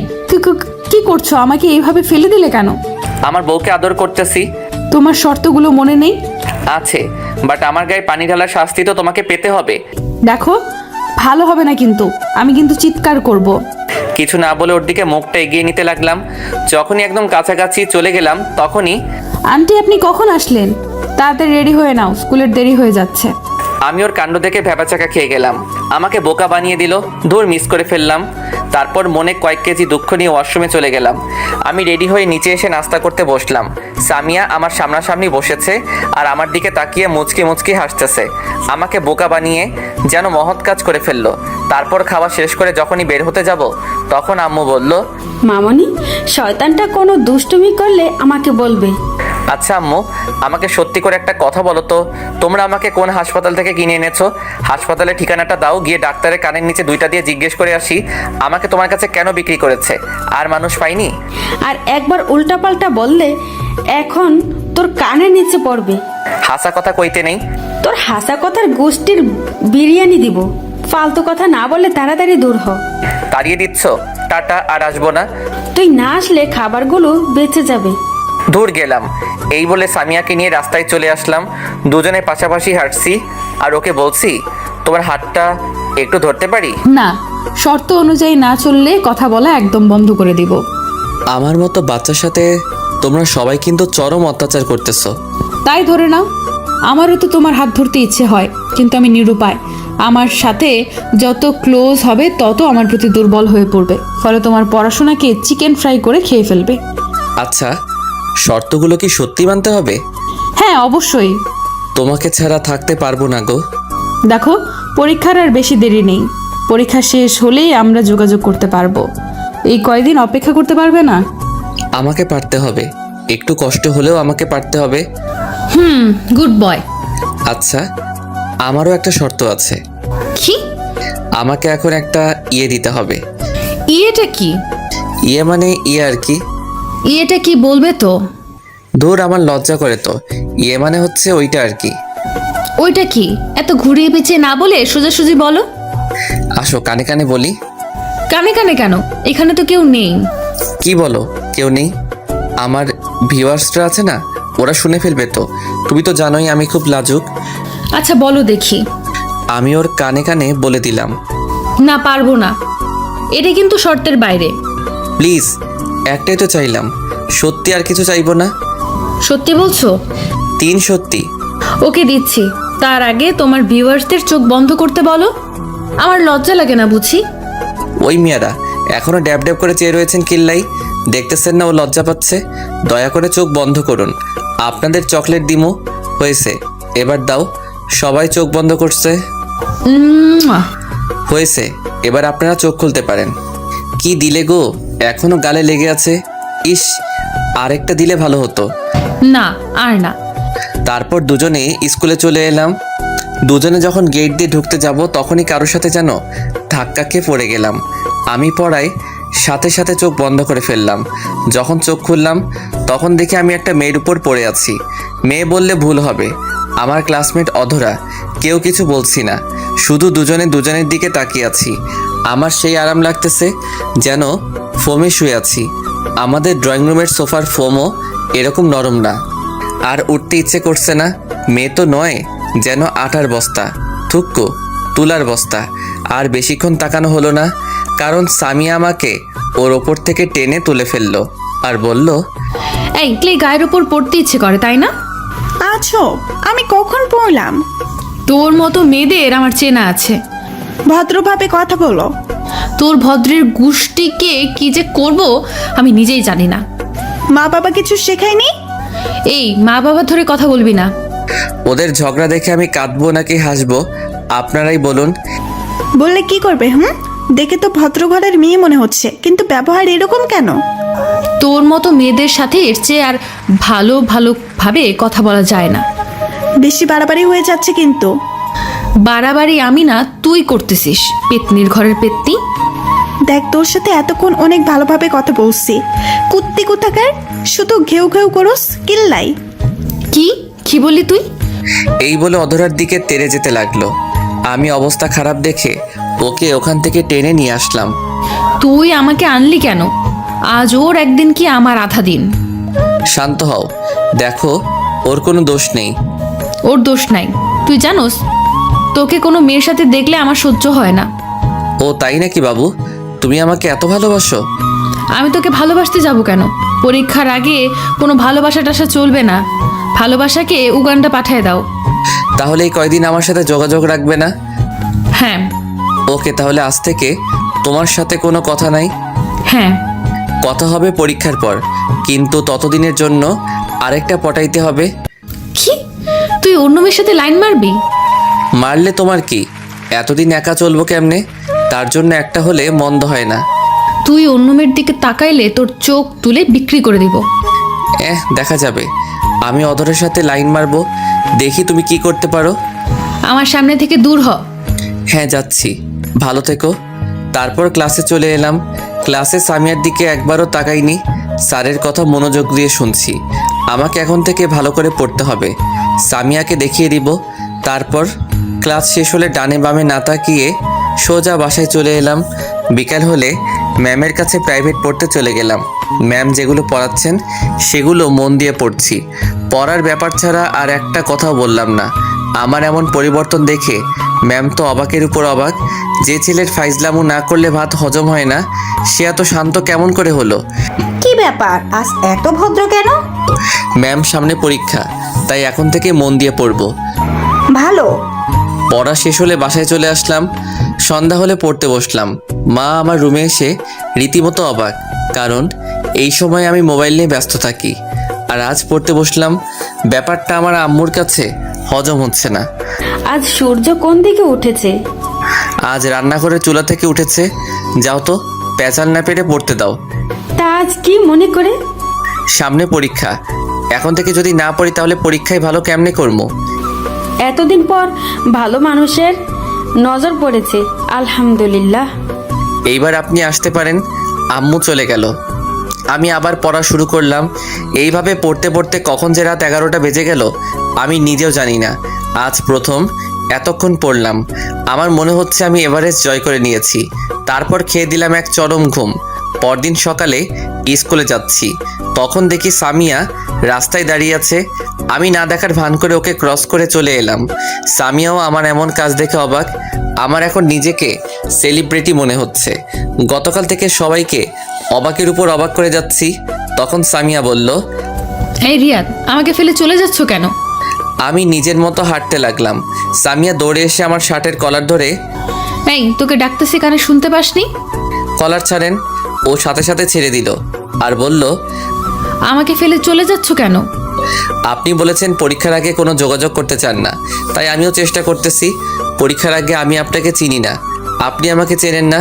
কি করছো? আমাকে এইভাবে ফেলে দিলে কেন? আমার বউকে আদর করতেছি। তোমার শর্তগুলো মনে নেই? আছে, বাট আমার গায়ে পানি ঢালার শাস্তি তো তোমাকে পেতে হবে। দেখো, ভালো হবে না কিন্তু, আমি কিন্তু চিৎকার করব। কিছু না বলে ওর দিকে মুখটা এগিয়ে নিতে লাগলাম। যখনই একদম কাছাকাছি চলে গেলাম তখনই, আন্টি আপনি কখন আসলেন? তাড়াতাড়ি রেডি হয়ে নাও, স্কুলের দেরি হয়ে যাচ্ছে। আমি ওর কাণ্ড দেখে ভ্যাবাচাকা খেয়ে গেলাম। আমাকে বোকা বানিয়ে দিল। দূর, মিস করে ফেললাম। তারপর মনে কয়েক কেজি দুঃখ নিয়ে ওয়াশরুমে চলে গেলাম। আমি রেডি হয়ে নিচে এসে নাস্তা করতে বসলাম। সামিয়া আমার সামনাসামনি বসেছে আর আমার দিকে তাকিয়ে মুচকি মুচকি হাসতেছে। আমাকে বোকা বানিয়ে যেন মহৎ কাজ করে ফেললো। তারপর খাওয়া শেষ করে যখনই বের হতে যাব তখন আম্মু বলল, মামনি, শয়তানটা কোনো দুষ্টুমি করলে আমাকে বলবে। আচ্ছা আম্মু, আমাকে সত্যি করে একটা কথা বলো তো, তোমরা আমাকে কোন হাসপাতাল থেকে কিনে এনেছো? হাসপাতালের ঠিকানাটা দাও, গিয়ে ডাক্তারের কানের নিচে দুইটা দিয়ে জিজ্ঞেস করে আসি আমাকে তোমার কাছে কেন বিক্রি করেছে। আর মানুষ পাইনি? আর একবার উল্টাপাল্টা বললে এখন তোর কানের নিচে পড়বে। হাসা কথা কইতে নেই। তোর হাসা কথার গোষ্ঠীর বিরিয়ানি দিব। ফালতু কথা না বলে তাড়াতাড়ি দূর হ। তাড়িয়ে দিচ্ছ? টাটা, আর আসবো না। তুই না আসলে খাবারগুলো বেঁচে যাবে। দূর গেলাম। এই বলে সামিয়াকে নিয়ে রাস্তায় চলে আসলাম। দুজনে পাশাপাশি হাঁটছি আর ওকে বলছি, তোমার হাতটা একটু ধরতে পারি? না, শর্ত অনুযায়ী না চললে কথা বলা একদম বন্ধ করে দিব। আমার মতো বাচ্চার সাথে তোমরা সবাই কিন্তু চরম অত্যাচার করতেছো। তাই ধরে নাও, আমারও তো তোমার হাত ধরতে ইচ্ছে হয়, কিন্তু আমি নিরুপায়। আমার সাথে যত ক্লোজ হবে তত আমার প্রতি দুর্বল হয়ে পড়বে, ফলে তোমার পড়াশোনাকে চিকেন ফ্রাই করে খেয়ে ফেলবে। আচ্ছা, শর্তগুলো কি সত্যি মানতে হবে? হ্যাঁ অবশ্যই। তোমাকে ছাড়া থাকতে পারবো না গো। দেখো, পরীক্ষার আর বেশি দেরি নেই। পরীক্ষা শেষ হলেই আমরা যোগাযোগ করতে পারবো। এই কয়দিন অপেক্ষা করতে পারবে না? আমাকে পারতে হবে, একটু কষ্ট হলেও আমাকে পারতে হবে। Good boy. আচ্ছা, আমারও একটা শর্ত আছে। কি? আমাকে এখন একটা ইয়ে দিতে হবে। ইয়েটা কি? ইয়ে মানে ইয়ে আর কি। ইয়েটা কি বলবে তো? দূর, আমার লজ্জা করে তো। ইয়ে মানে হচ্ছে ওইটা আর কি। ওইটা কি? এত ঘুরিয়ে পিছিয়ে না বলে সোজাসুজি বলো। আসো, কানে কানে বলি। কানে কানে কেন? এখানে তো কেউ নেই। কি বলো, কেউ নেই? আমার ভিউয়ার্সরা আছে না, ওরা শুনে ফেলবে তো। তুমি তো জানোই আমি খুব লাজুক। আচ্ছা বলো দেখি। আমি ওর কানে কানে বলে দিলাম। না, পারবো না, এটা কিন্তু শর্তের বাইরে। প্লিজ, একটাই তো চাইলাম, সত্যি আর কিছু চাইবো না। সত্যি বলছো? 3 সত্যি। ওকে দিচ্ছি, তার আগে তোমার ভিউয়ার্সদের চোখ বন্ধ করতে বলো। আমার লজ্জা লাগে না বুঝি? ওই মিয়ারা এখনো ড্যাব ড্যাব করে চেয়ে রয়েছেন কিল্লাই, দেখতেছেন না ও লজ্জা পাচ্ছে? দয়া করে চোখ বন্ধ করুন, আপনাদের চকলেট দিমু। হয়েছে, এবার দাও। সবাই চোখ বন্ধ করছে। হয়েছে, এবার আপনারা চোখ খুলতে পারেন। কি দিলে গো, এখনো গালে লেগে আছে। ইস, আরেকটা দিলে ভালো হতো। না আর না। তারপর দুজনে স্কুলে চলে এলাম। দুজনে যখন গেট দিয়ে ঢুকতে যাব তখনই কারোর সাথে যেন ধাক্কা খেয়ে পড়ে গেলাম। আমি পড়ায় সাথে সাথে চোখ বন্ধ করে ফেললাম। যখন চোখ খুললাম তখন দেখি আমি একটা মেয়ের উপর পড়ে আছি। মেয়ে বললে ভুল হবে, আমার ক্লাসমেট অধরা। কেউ কিছু বলছি না, শুধু দুজনে দুজনের দিকে তাকিয়ে আছি। আমার সেই আরাম লাগতেছে যেন ফোমে শুয়ে আছি। আমাদের ড্রয়িং রুমের সোফার ফোমও এরকম নরম না। আর উঠতে ইচ্ছে করছে না। মেয়ে তো নয়, যেন আটার বস্তা, থুক্কো তুলার বস্তা। আর বেশিক্ষণ তাকানো হলো না, কারণ সামিয়া আমাকে ওর ওপর থেকে টেনে তুলে ফেললো আর বলল, এই ক্লে গায়ের উপর পড়তে ইচ্ছে করে তাই না? আছো, আমি কখন পড়লাম? তোর মতো মেয়েদের আমার চেনা আছে। ভদ্রভাবে কথা বলো। তোর ভদ্রের গোষ্ঠীকে কি যে করব আমি নিজেই জানি না। মা বাবা কিছু শেখায়নি? এই মা বাবা ধরে কথা বলবি না। ওদের ঝগড়া দেখে আমি কাঁদবো নাকি হাসবো আপনারাই বলুন। বললে কি করবে? দেখে তো ভদ্র ঘরের মেয়ে মনে হচ্ছে, কিন্তু ব্যবহার এরকম কেন? তোর মতো মেয়েদের সাথে এর চেয়ে আর ভালোভাবে কথা বলা যায় না। বেশি বাড়াবাড়ি হয়ে যাচ্ছে কিন্তু। বাড়াবাড়ি আমি না, তুই করতেছিস, পেতনির ঘরের পেতনি। দেখ, তোর সাথে এতক্ষণ অনেক ভালোভাবে কথা বলছি, কুত্তি কোথাকার শুধু ঘেউ ঘেউ করস কিল্লাই। কি বললি তুই? এই বলে অধরার দিকে তেড়ে যেতে লাগলো। আমি অবস্থা খারাপ দেখে ওকে ওখান থেকে টেনে নিয়ে আসলাম। তুই আমাকে আনলি কেন? আজ ওর একদিন কি আমার আধা দিন। শান্ত হও, দেখো ওর কোনো দোষ নেই। ওর দোষ নাই। তুই জানোস, তোকে কোনো মেয়ের সাথে দেখলে আমার সহ্য হয় না। ও তাই নাকি বাবু? তুমি আমাকে এত ভালোবাসো? আমি তোকে ভালোবাসতে যাব কেন? পরীক্ষার আগে কোনো ভালোবাসা টাসা চলবে না। ভালোবাসাকে উগান্ডা পাঠিয়ে দাও। তাহলে এই কয়দিন আমার সাথে যোগাযোগ রাখবে না? হ্যাঁ। ওকে, তাহলে আজ থেকে তোমার সাথে কোনো কথা নাই। হ্যাঁ। কথা হবে পরীক্ষার পর, কিন্তু ততদিনের জন্য আরেকটা পটাইতে হবে। কি? তুই অন্য মেয়ের সাথে লাইন মারবি? মারলে তোমার কি? এতদিন একা চলবো কেমনে? তার জন্য একটা হলে মন্দ হয় না। তুই অন্য মেয়ের দিকে তাকাইলে তোর চোখ তুলে বিক্রি করে দিব। দেখা যাবে। আমি অধরের সাথে লাইন মারবো, দেখি তুমি কি করতে পারো। আমার সামনে থেকে দূর হ। হ্যাঁ যাচ্ছি, ভালো থেকো। তারপর ক্লাসে চলে এলাম। ক্লাসে সামিয়ার দিকে একবারও তাকাইনি, স্যারের কথা মনোযোগ দিয়ে শুনছি। আমাকে এখন থেকে ভালো করে পড়তে হবে, সামিয়াকে দেখিয়ে দিব। তারপর ক্লাস শেষ হলে ডানে বামে না তাকিয়ে সোজা বাসায় চলে এলাম। বিকাল হলে ম্যামের কাছে প্রাইভেট পড়তে চলে গেলাম। ম্যাম যেগুলো পড়াচ্ছেন সেগুলো মন দিয়ে পড়ছি। পড়ার ব্যাপার ছাড়া আর একটা কথাও বললাম না। আমার এমন পরিবর্তন দেখে ম্যাম তো অবাকের উপর অবাক। যে ছেলের ফাইজলামু না করলে ভাত হজম হয় না, সে এত শান্ত কেমন করে হলো? কি ব্যাপার, আজ এত ভদ্র কেন? ম্যাম সামনে পরীক্ষা, তাই এখন থেকে মন দিয়ে পড়বো। ভালো। পড়া শেষ হলে বাসায় চলে আসলাম। সন্ধ্যা হলে পড়তে বসলাম। মা আমার রুমে এসে রীতিমতো অবাক, কারণ এই সময় আমি মোবাইল নিয়ে ব্যস্ত থাকি। আর আজ পড়তে বসলাম। ব্যাপারটা আমার আম্মুর কাছে হজম হচ্ছে না। আজ সূর্য কোন দিকে উঠেছে? আজ রান্নাঘরের চুলা থেকে উঠেছে। যাও তো, পেঁচাল না পেরে পড়তে দাও। তা আজ কি মনে করে? সামনে পরীক্ষা, এখন থেকে যদি না পড়ি তাহলে পরীক্ষায় ভালো কেমনে করবো? এতদিন পর ভালো মানুষের নজর পড়েছে, আলহামদুলিল্লাহ। এইবার আপনি আসতে পারেন। আম্মু চলে গেল। আমি আবার পড়া শুরু করলাম। এইভাবে পড়তে পড়তে কখন যে রাত 11টা বেজে গেল আমি নিজেও জানি না। আজ প্রথম এতক্ষণ পড়লাম। আমার মনে হচ্ছে আমি এভারেস্ট জয় করে নিয়েছি। তারপর খেয়ে দিলাম এক চরম ঘুম। পরদিন সকালে স্কুলে যাচ্ছি, তখন দেখি সামিয়া রাস্তায় দাঁড়িয়ে আছে। আমি না দেখার ভান করে ওকে ক্রস করে চলে এলাম। সামিয়াও আমার এমন কাজ দেখে অবাক। আমার এখন নিজেকে সেলিব্রিটি মনে হচ্ছে। গতকাল থেকে সবাইকে অবাকের উপর অবাক করে যাচ্ছি। তখন সামিয়া বলল, এই রিয়াদ, আমাকে ফেলে চলে যাচ্ছ কেন? আমি নিজের মতো হাঁটতে লাগলাম। সামিয়া দৌড়ে এসে আমার শার্টের কলার ধরে, এই তোকে ডাকতেছি কানে শুনতে পাসনি? কলার ছাড়েন। ও সাথে সাথে ছেড়ে দিল আর বলল, আমাকে ফেলে চলে যাচ্ছ কেন? আপনি বলেছেন পরীক্ষার আগে কোনো যোগাযোগ করতে চান না, তাই আমিও চেষ্টা করতেছি। পরীক্ষার আগে আমি আপনাকে চিনি না, আপনি আমাকে চেনেন না,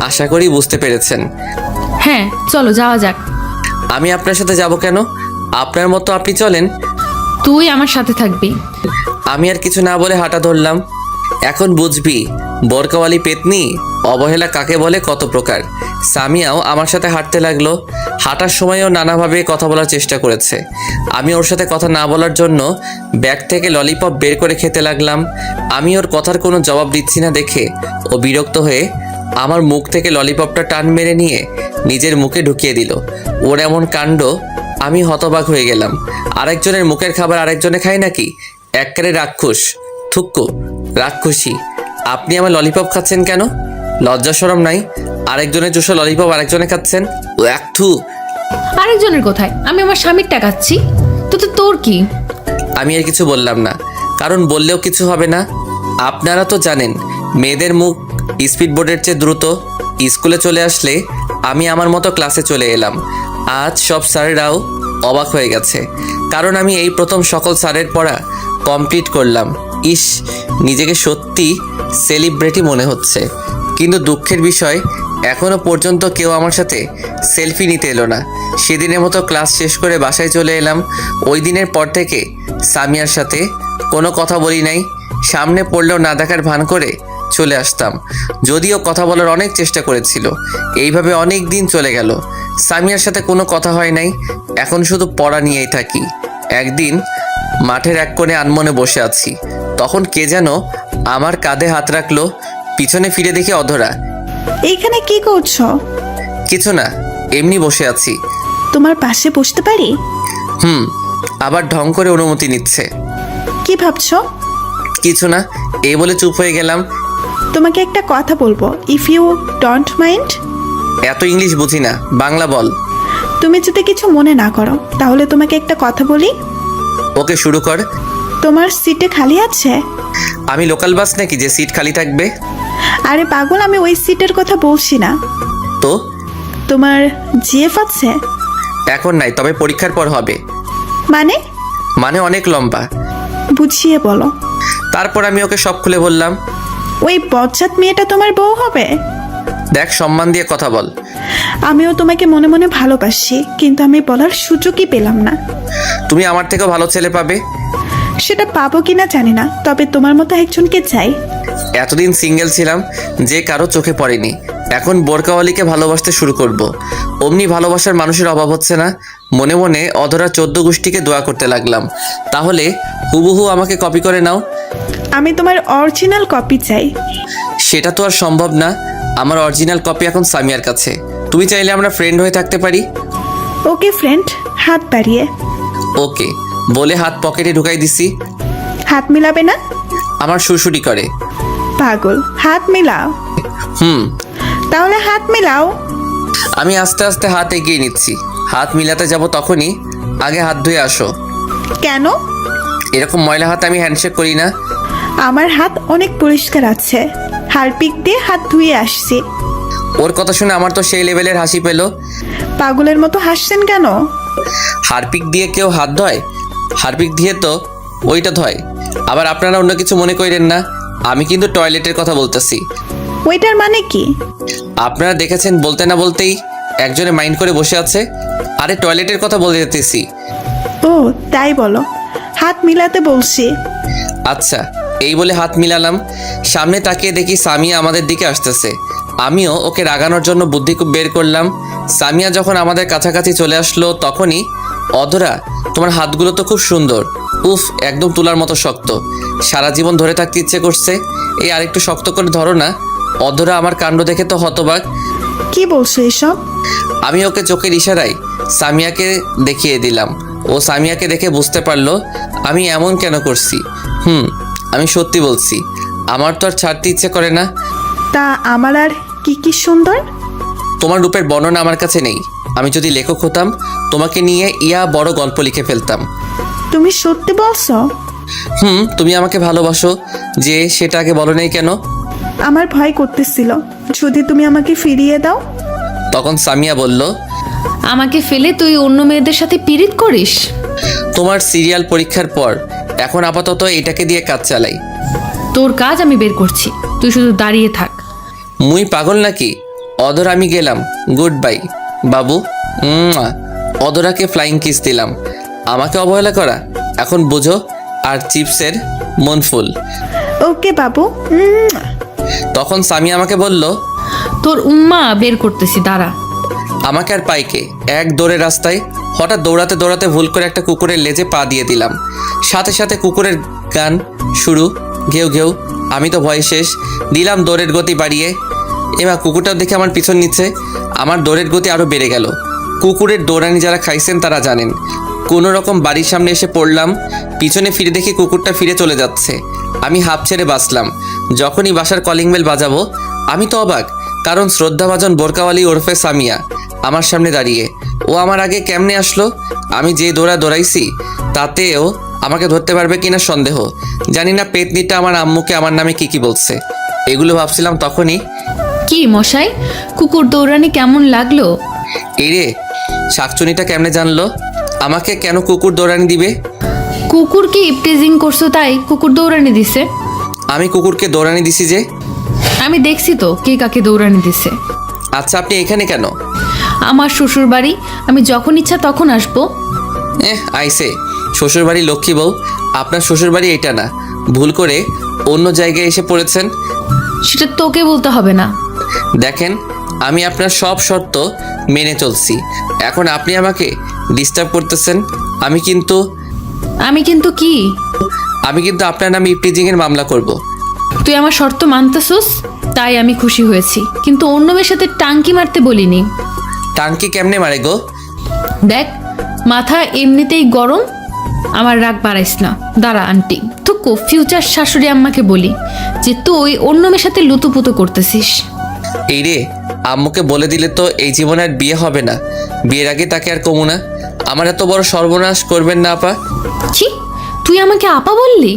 আশা করি বুঝতে পেরেছেন। হ্যাঁ চলো যাওয়া যাক। আমি আপনার সাথে যাব কেন? আপনার মতো আপনি চলেন। তুই আমার সাথে থাকবি। আমি আর কিছু না বলে হাঁটা ধরলাম। এখন বুঝবি বোরকাওয়ালি পেতনি অবহেলা কাকে বলে, কত প্রকার। সামিয়াও আমার সাথে হাঁটতে লাগলো। হাঁটার সময়ও নানাভাবে কথা বলার চেষ্টা করেছে। আমি ওর সাথে কথা না বলার জন্য ব্যাগ থেকে ললিপপ বের করে খেতে লাগলাম। আমি ওর কথার কোনো জবাব দিচ্ছি না দেখে ও বিরক্ত হয়ে আমার মুখ থেকে ললিপপটা টান মেরে নিয়ে নিজের মুখে ঢুকিয়ে দিল। ওর এমন কাণ্ড আমি হতবাক হয়ে গেলাম। আরেকজনের মুখের খাবার আরেকজনে খায় নাকি? একবারে রাক্ষস, থুক্কু, রাক্ষসী। আপনি আমার ললিপপ খাচ্ছেন কেন? লজ্জা শরম নাই? আরেকজনের চুষো ললিপপ আরেকজনে খাচ্ছেন। ও এক থু। আরেকজনের কোথায়? আমি আমার স্বামীর টাকাচ্ছি, তো তোর কি? আমি আর কিছু বললাম না, কারণ বললেও কিছু হবে না। আপনারা তো জানেন মেয়েদের মুখ স্পিড বোর্ডের চেয়ে দ্রুত। স্কুলে চলে আসলে আমি আমার মতো ক্লাসে চলে এলাম। আজ সব স্যারেরাও অবাক হয়ে গেছে, কারণ আমি এই প্রথম সকল স্যারের পড়া কমপ্লিট করলাম। ইস, নিজেকে সত্যি সেলিব্রিটি মনে হচ্ছে। কিন্তু দুঃখের বিষয়, এখনও পর্যন্ত কেউ আমার সাথে সেলফি নিতে এলো না। সেদিনের মতো ক্লাস শেষ করে বাসায় চলে এলাম। ওই দিনের পর থেকে সামিয়ার সাথে কোনো কথা বলি নাই। সামনে পড়লেও না দেখার ভান করে চলে আসতাম, যদিও কথা বলার অনেক চেষ্টা করেছিল। এইভাবে অনেক দিন চলে গেল, সামিয়ার সাথে কোনো কথা হয় নাই। এখন শুধু পড়া নিয়েই থাকি। একদিন মাঠের এক কোণে আনমনে বসে আছি, তখন কে যেন আমার কাঁধে হাত রাখলো। পিছনে ফিরে দেখি অধরা। এইখানে কি করছো? কিছু না, এমনি বসে আছি। তোমার পাশে বসতে পারি? আবার ঢং করে অনুমতি নিচ্ছে। কি ভাবছো? কিছু না, এই বলে চুপ হয়ে গেলাম। তোমাকে একটা কথা বলবো, ইফ ইউ ডোন্ট মাইন্ড। এত ইংলিশ বুঝি না, বাংলা বল। তুমি যদি কিছু মনে না করো তাহলে তোমাকে একটা কথা বলি। ওকে, শুরু কর। তোমার সিটে খালি আছে? আমি লোকাল বাস নাকি যে সিট খালি থাকবে? আরে পাগল, আমি ওই সিটের কথা বলছি না। তো তোমার জিএফ আছে? এখন নাই, তবে পরীক্ষার পর হবে। মানে? মানে অনেক লম্বা। বুঝিয়ে বলো। তারপর আমি ওকে সব খুলে বললাম। ওই বজ্জাত মেয়েটা তোমার বউ হবে? দেখ, সম্মান দিয়ে কথা বল। আমিও তোমাকে মনে মনে ভালোবাসি, কিন্তু আমি বলার সুযোগই পেলাম না। তুমি আমার থেকেও ভালো ছেলে পাবে। সেটা পাবো কিনা জানি না, তবে তোমার মতো একজনকে চাই। এতদিন সিঙ্গেল ছিলাম, যে কারো চোখে পড়েনি। এখন বোরকাওয়ালিকে ভালোবাসতে শুরু করব। অমনি ভালোবাসার মানুষের অভাব হচ্ছে না। মনে মনে অধরা 14 গোষ্ঠীকে দোয়া করতে লাগলাম, তাহলে হুবহু আমাকে কপি করে নাও। আমি তোমার অরিজিনাল কপি চাই। সেটা তো আর সম্ভব না। আমার অরিজিনাল কপি এখন সামিয়ার কাছে। তুমি চাইলে আমরা ফ্রেন্ড হয়ে থাকতে পারি। ওকে ফ্রেন্ড, হাত বাড়িয়ে। ওকে বলে হাত পকেটে ঢুকাই দিছি। হাত মিলাবে না? আমার সুরসুরি করে। পাগল, হাত মিলাও। তাহলে হাত মিলাও। আমি আস্তে আস্তে হাত এগিয়ে নিচ্ছি। হাত মিলাতে যাব তখনই, আগে হাত ধুয়ে আসো। কেন? এরকম ময়লা হাত আমি হ্যান্ডশেক করি না। আমার হাত অনেক পরিষ্কার আছে, হারপিক দিয়ে হাত ধুয়ে আসছি। ওর কথা শুনে আমার তো সেই লেভেলের হাসি পেল। পাগলের মতো হাসছেন কেন? হারপিক দিয়ে কেউ হাত ধয়? হারপিক দিয়ে তো ওইটা ধয়। আবার আপনারা অন্য কিছু মনে করেন না, আমি কিন্তু টয়লেটের কথা বলতেছি। ওইটার মানে কি? আপনারা দেখেছেন বলতে না বলতেই একজনে মাইন্ড করে বসে আছে। আরে টয়লেটের কথা বলে যেতেছি। ও তাই বলো, হাত মিলাতে বলছি। আচ্ছা, এই বলে হাত মিলালাম। সামনে তাকিয়ে দেখি সামিয়া আমাদের দিকে আসতেছে। আমিও ওকে রাগানোর জন্য বুদ্ধি বের করলাম। সামিয়া যখন আমাদের কাছাকাছি চলে আসলো তখনই, অধরা তোমার হাতগুলো তো খুব সুন্দর। উফ, একদম তুলার মতো শক্ত। সারা জীবন ধরে থাকতে ইচ্ছে করছে। এই আরেকটু শক্ত করে ধরো না। অধরা আমার কাণ্ড দেখে তো হতবাক। কি বলছো এসব? আমি ওকে চোখের ইশারায় সামিয়াকে দেখিয়ে দিলাম। ও সামিয়াকে দেখে বুঝতে পারলো আমি এমন কেন করছি। আমি সত্যি বলছি, আমার তো আর ছাড়তে ইচ্ছে করে না। তা আমার আর কি কি সুন্দর? তোমার রূপের বর্ণনা আমার কাছে নেই। আমি যদি লেখক হতাম, তোমাকে নিয়ে বড় গল্প লিখে ফেলতাম। তুমি সত্যি বলছো? তুমি আমাকে ভালোবাসো যে সেটা আগে বলো নাই কেন? আমার ভয় করতেছিল যদি তুমি আমাকে ফিরিয়ে দাও। তখন সামিয়া বলল, আমাকে ফেলে তুই অন্য মেয়েদের সাথে পিরিত করিস? তোমার সিরিয়াল পরীক্ষার পর এখন আপাতত এটাকে দিয়ে কাজ চালাই। তোর কাজ আমি বের করছি, তুই শুধু দাঁড়িয়ে থাক। মুই পাগল নাকি? অদর আমি গেলাম, গুড বাই বাবু। অদরাকে ফ্লাইং কিস দিলাম। আমাকে অবহেলা করা এখন বুঝো। আর চিপসের মন ফুল। ওকে বাবু। তখন সামিয়া আমাকে বলল, তোর উম্মা বের করতেছি, দাঁড়া। আমাকে আর পাইকে এক দৌড়ে রাস্তায় হঠাৎ দৌড়াতে দৌড়াতে ভুল করে একটা কুকুরের লেজে পা দিয়ে দিলাম। সাথে সাথে কুকুরের গান শুরু, ঘেউ ঘেউ। আমি তো ভয়ে শেষ, দিলাম দৌড়ের গতি বাড়িয়ে। এবার কুকুরটাও দেখে আমার পিছন নিচ্ছে। আমার দৌড়ের গতি আরও বেড়ে গেল। কুকুরের দৌড়ানি যারা খাইছেন তারা জানেন। কোনো রকম বাড়ির সামনে এসে পড়লাম। পিছনে ফিরে দেখি কুকুরটা ফিরে চলে যাচ্ছে। আমি হাঁপ ছেড়ে বাঁচলাম। যখনই বাসার কলিং বেল বাজাবো আমি তো অবাক, কারণ শ্রদ্ধাভাজন বোরকাওয়ালি ওরফে সামিয়া আমার সামনে দাঁড়িয়ে। ও আমার আগে কেমনে আসলো? আমি যে দৌড়াইছি তাতেও আমাকে ধরতে পারবে কিনা সন্দেহ। জানি না পেতনিটা আমার আম্মুকে আমার নামে কি বলছে। এগুলো ভাবছিলাম তখনই। কি মশাই, কুকুর দৌড়ানি কেমন লাগলো? এই রে, শাকচুনিটা কেমনে জানলো আমাকে কেন কুকুর দৌড়ানি দিবে? কুকুর কি ইপটিজিং করছো তাই কুকুর দৌড়ানি দিছে? আমি কুকুরকে দৌড়ানি দিছি যে? আমি দেখছি তো কে কাকে দৌড়ানি দিছে। আচ্ছা, আপনি এখানে কেন? আমার শ্বশুর বাড়ি, আমি যখন ইচ্ছা তখন আসবো। আইসে শ্বশুরবাড়ি লক্ষ্মী বউ। আপনার শ্বশুরবাড়ি এটা না, ভুল করে অন্য জায়গায় এসে পড়েছেন। সেটা তোকে বলতে হবে না। দেখেন, আমি আপনার সব শর্ত মেনে চলছি। এখন আপনি আমাকে ডিস্টার্ব করতেছেন। আমি কিন্তু আপনার নামে ইপটিজিংয়ের মামলা করব। তুই আমার শর্ত মানতেছস তাই আমি খুশি হয়েছি, কিন্তু অন্য মেয়ের সাথে টাঙ্কি মারতে বলিনি। টাঙ্কি কেমনে মারে গো? দেখ, মাথা এমনিতেই গরম, আমার রাগ বাড়াইস না। দাঁড়া আন্টি, থুকু ফিউচার শাশুড়ি আম্মাকে বলি যে তুই অন্য মেয়ের সাথে লুতুপুতু করতেছিস। এই রে, আম্মুকে বলে দিলে তো এই জীবনে আর বিয়ে হবে না। বিয়ের আগে তাকে আর কমু না। আমার এত বড় সর্বনাশ করবেন না আপা। কি, তুই আমাকে আপা বললি?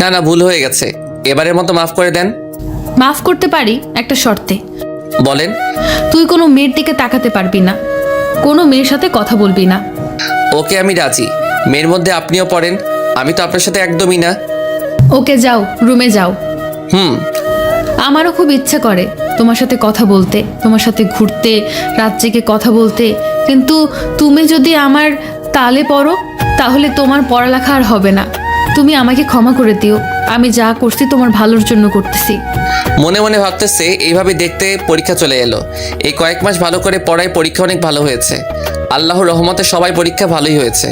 না, ভুল হয়ে গেছে। এবারের মতো মাফ করে দেন। মাফ করতে পারি একটা শর্তে। বলেন। তুই কোনো মেয়ের দিকে তাকাতে পারবি না, কোনো মেয়ের সাথে কথা বলবি না। ওকে, আমি রাজি। মেয়ের মধ্যে আপনিও পড়েন। আমি তো আপনার সাথে একদমই না। ওকে, যাও, রুমে যাও। আমারও খুব ইচ্ছা করে তোমার সাথে কথা বলতে, তোমার সাথে ঘুরতে, রাত জেগে কথা বলতে, কিন্তু তুমি যদি আমার তালে পড়ো তাহলে তোমার পড়ালেখা আর হবে না। তুমি আমাকে ক্ষমা করে দিও, আমি যা করছি তোমার ভালোর জন্য করতেছি। মনে মনে ভাবতেছে এইভাবে দেখতে পরীক্ষা চলে এলো। এই কয়েক মাস ভালো করে পড়ায় পরীক্ষা অনেক ভালো হয়েছে। আল্লাহর রহমতে সবাই পরীক্ষা ভালোই হয়েছে,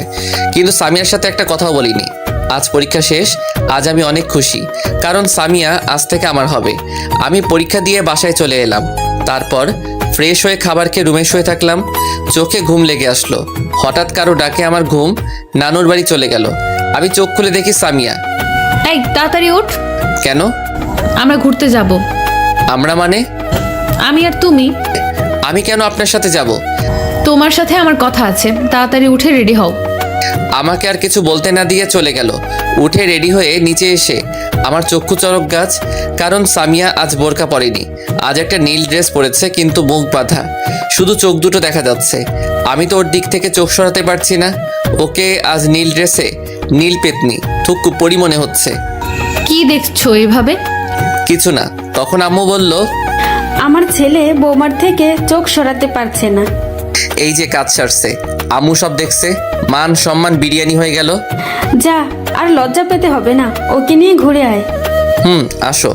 কিন্তু সামিয়ার সাথে একটা কথাও বলিনি। আজ পরীক্ষা শেষ। আজ আমি অনেক খুশি, কারণ সামিয়া আজ থেকে আমার হবে। আমি পরীক্ষা দিয়ে বাসায় চলে এলাম। তারপর ফ্রেশ হয়ে খাবার খেয়ে রুমে শুয়ে থাকলাম। চোখে ঘুম লেগে আসলো। হঠাৎ কারো ডাকে আমার ঘুম নানুর বাড়ি চলে গেল। আমি চোখ খুলে দেখি সামিয়া। এই তাড়াতাড়ি ওঠ। কেন? আমরা ঘুরতে যাব। আমরা মানে? আমি আর তুমি। আমি কেন আপনার সাথে যাব? তোমার সাথে আমার কথা আছে, তাড়াতাড়ি উঠে রেডি হও। আমাকে আর কিছু বলতে না দিয়ে চলে গেল। উঠে রেডি হয়ে নিচে এসে আমার চক্ষু চড়ক গাছ, কারণ সামিয়া আজ বোরকা পরেনি। আজ একটা নীল ড্রেস পরেছে, কিন্তু মুখ বাঁধা, শুধু চোখ দুটো দেখা যাচ্ছে। আমি তো ওর দিক থেকে চোখ সরাতে পারছি না। ওকে আজ নীল ড্রেসে নীল পেতনি থুকু পরি মনে হচ্ছে। কি দেখছো এভাবে? কিছু না। তখন আম্মু বলল, আমার ছেলে বৌমার থেকে চোখ সরাতে পারছে না। এই যে কাজ সারছে, আম্মু সব দেখছে, মান সম্মান বিরিয়ানি হয়ে গেল। যা, আর লজ্জা পেতে হবে না, ওকে নিয়ে ঘুরে আয়। আসো।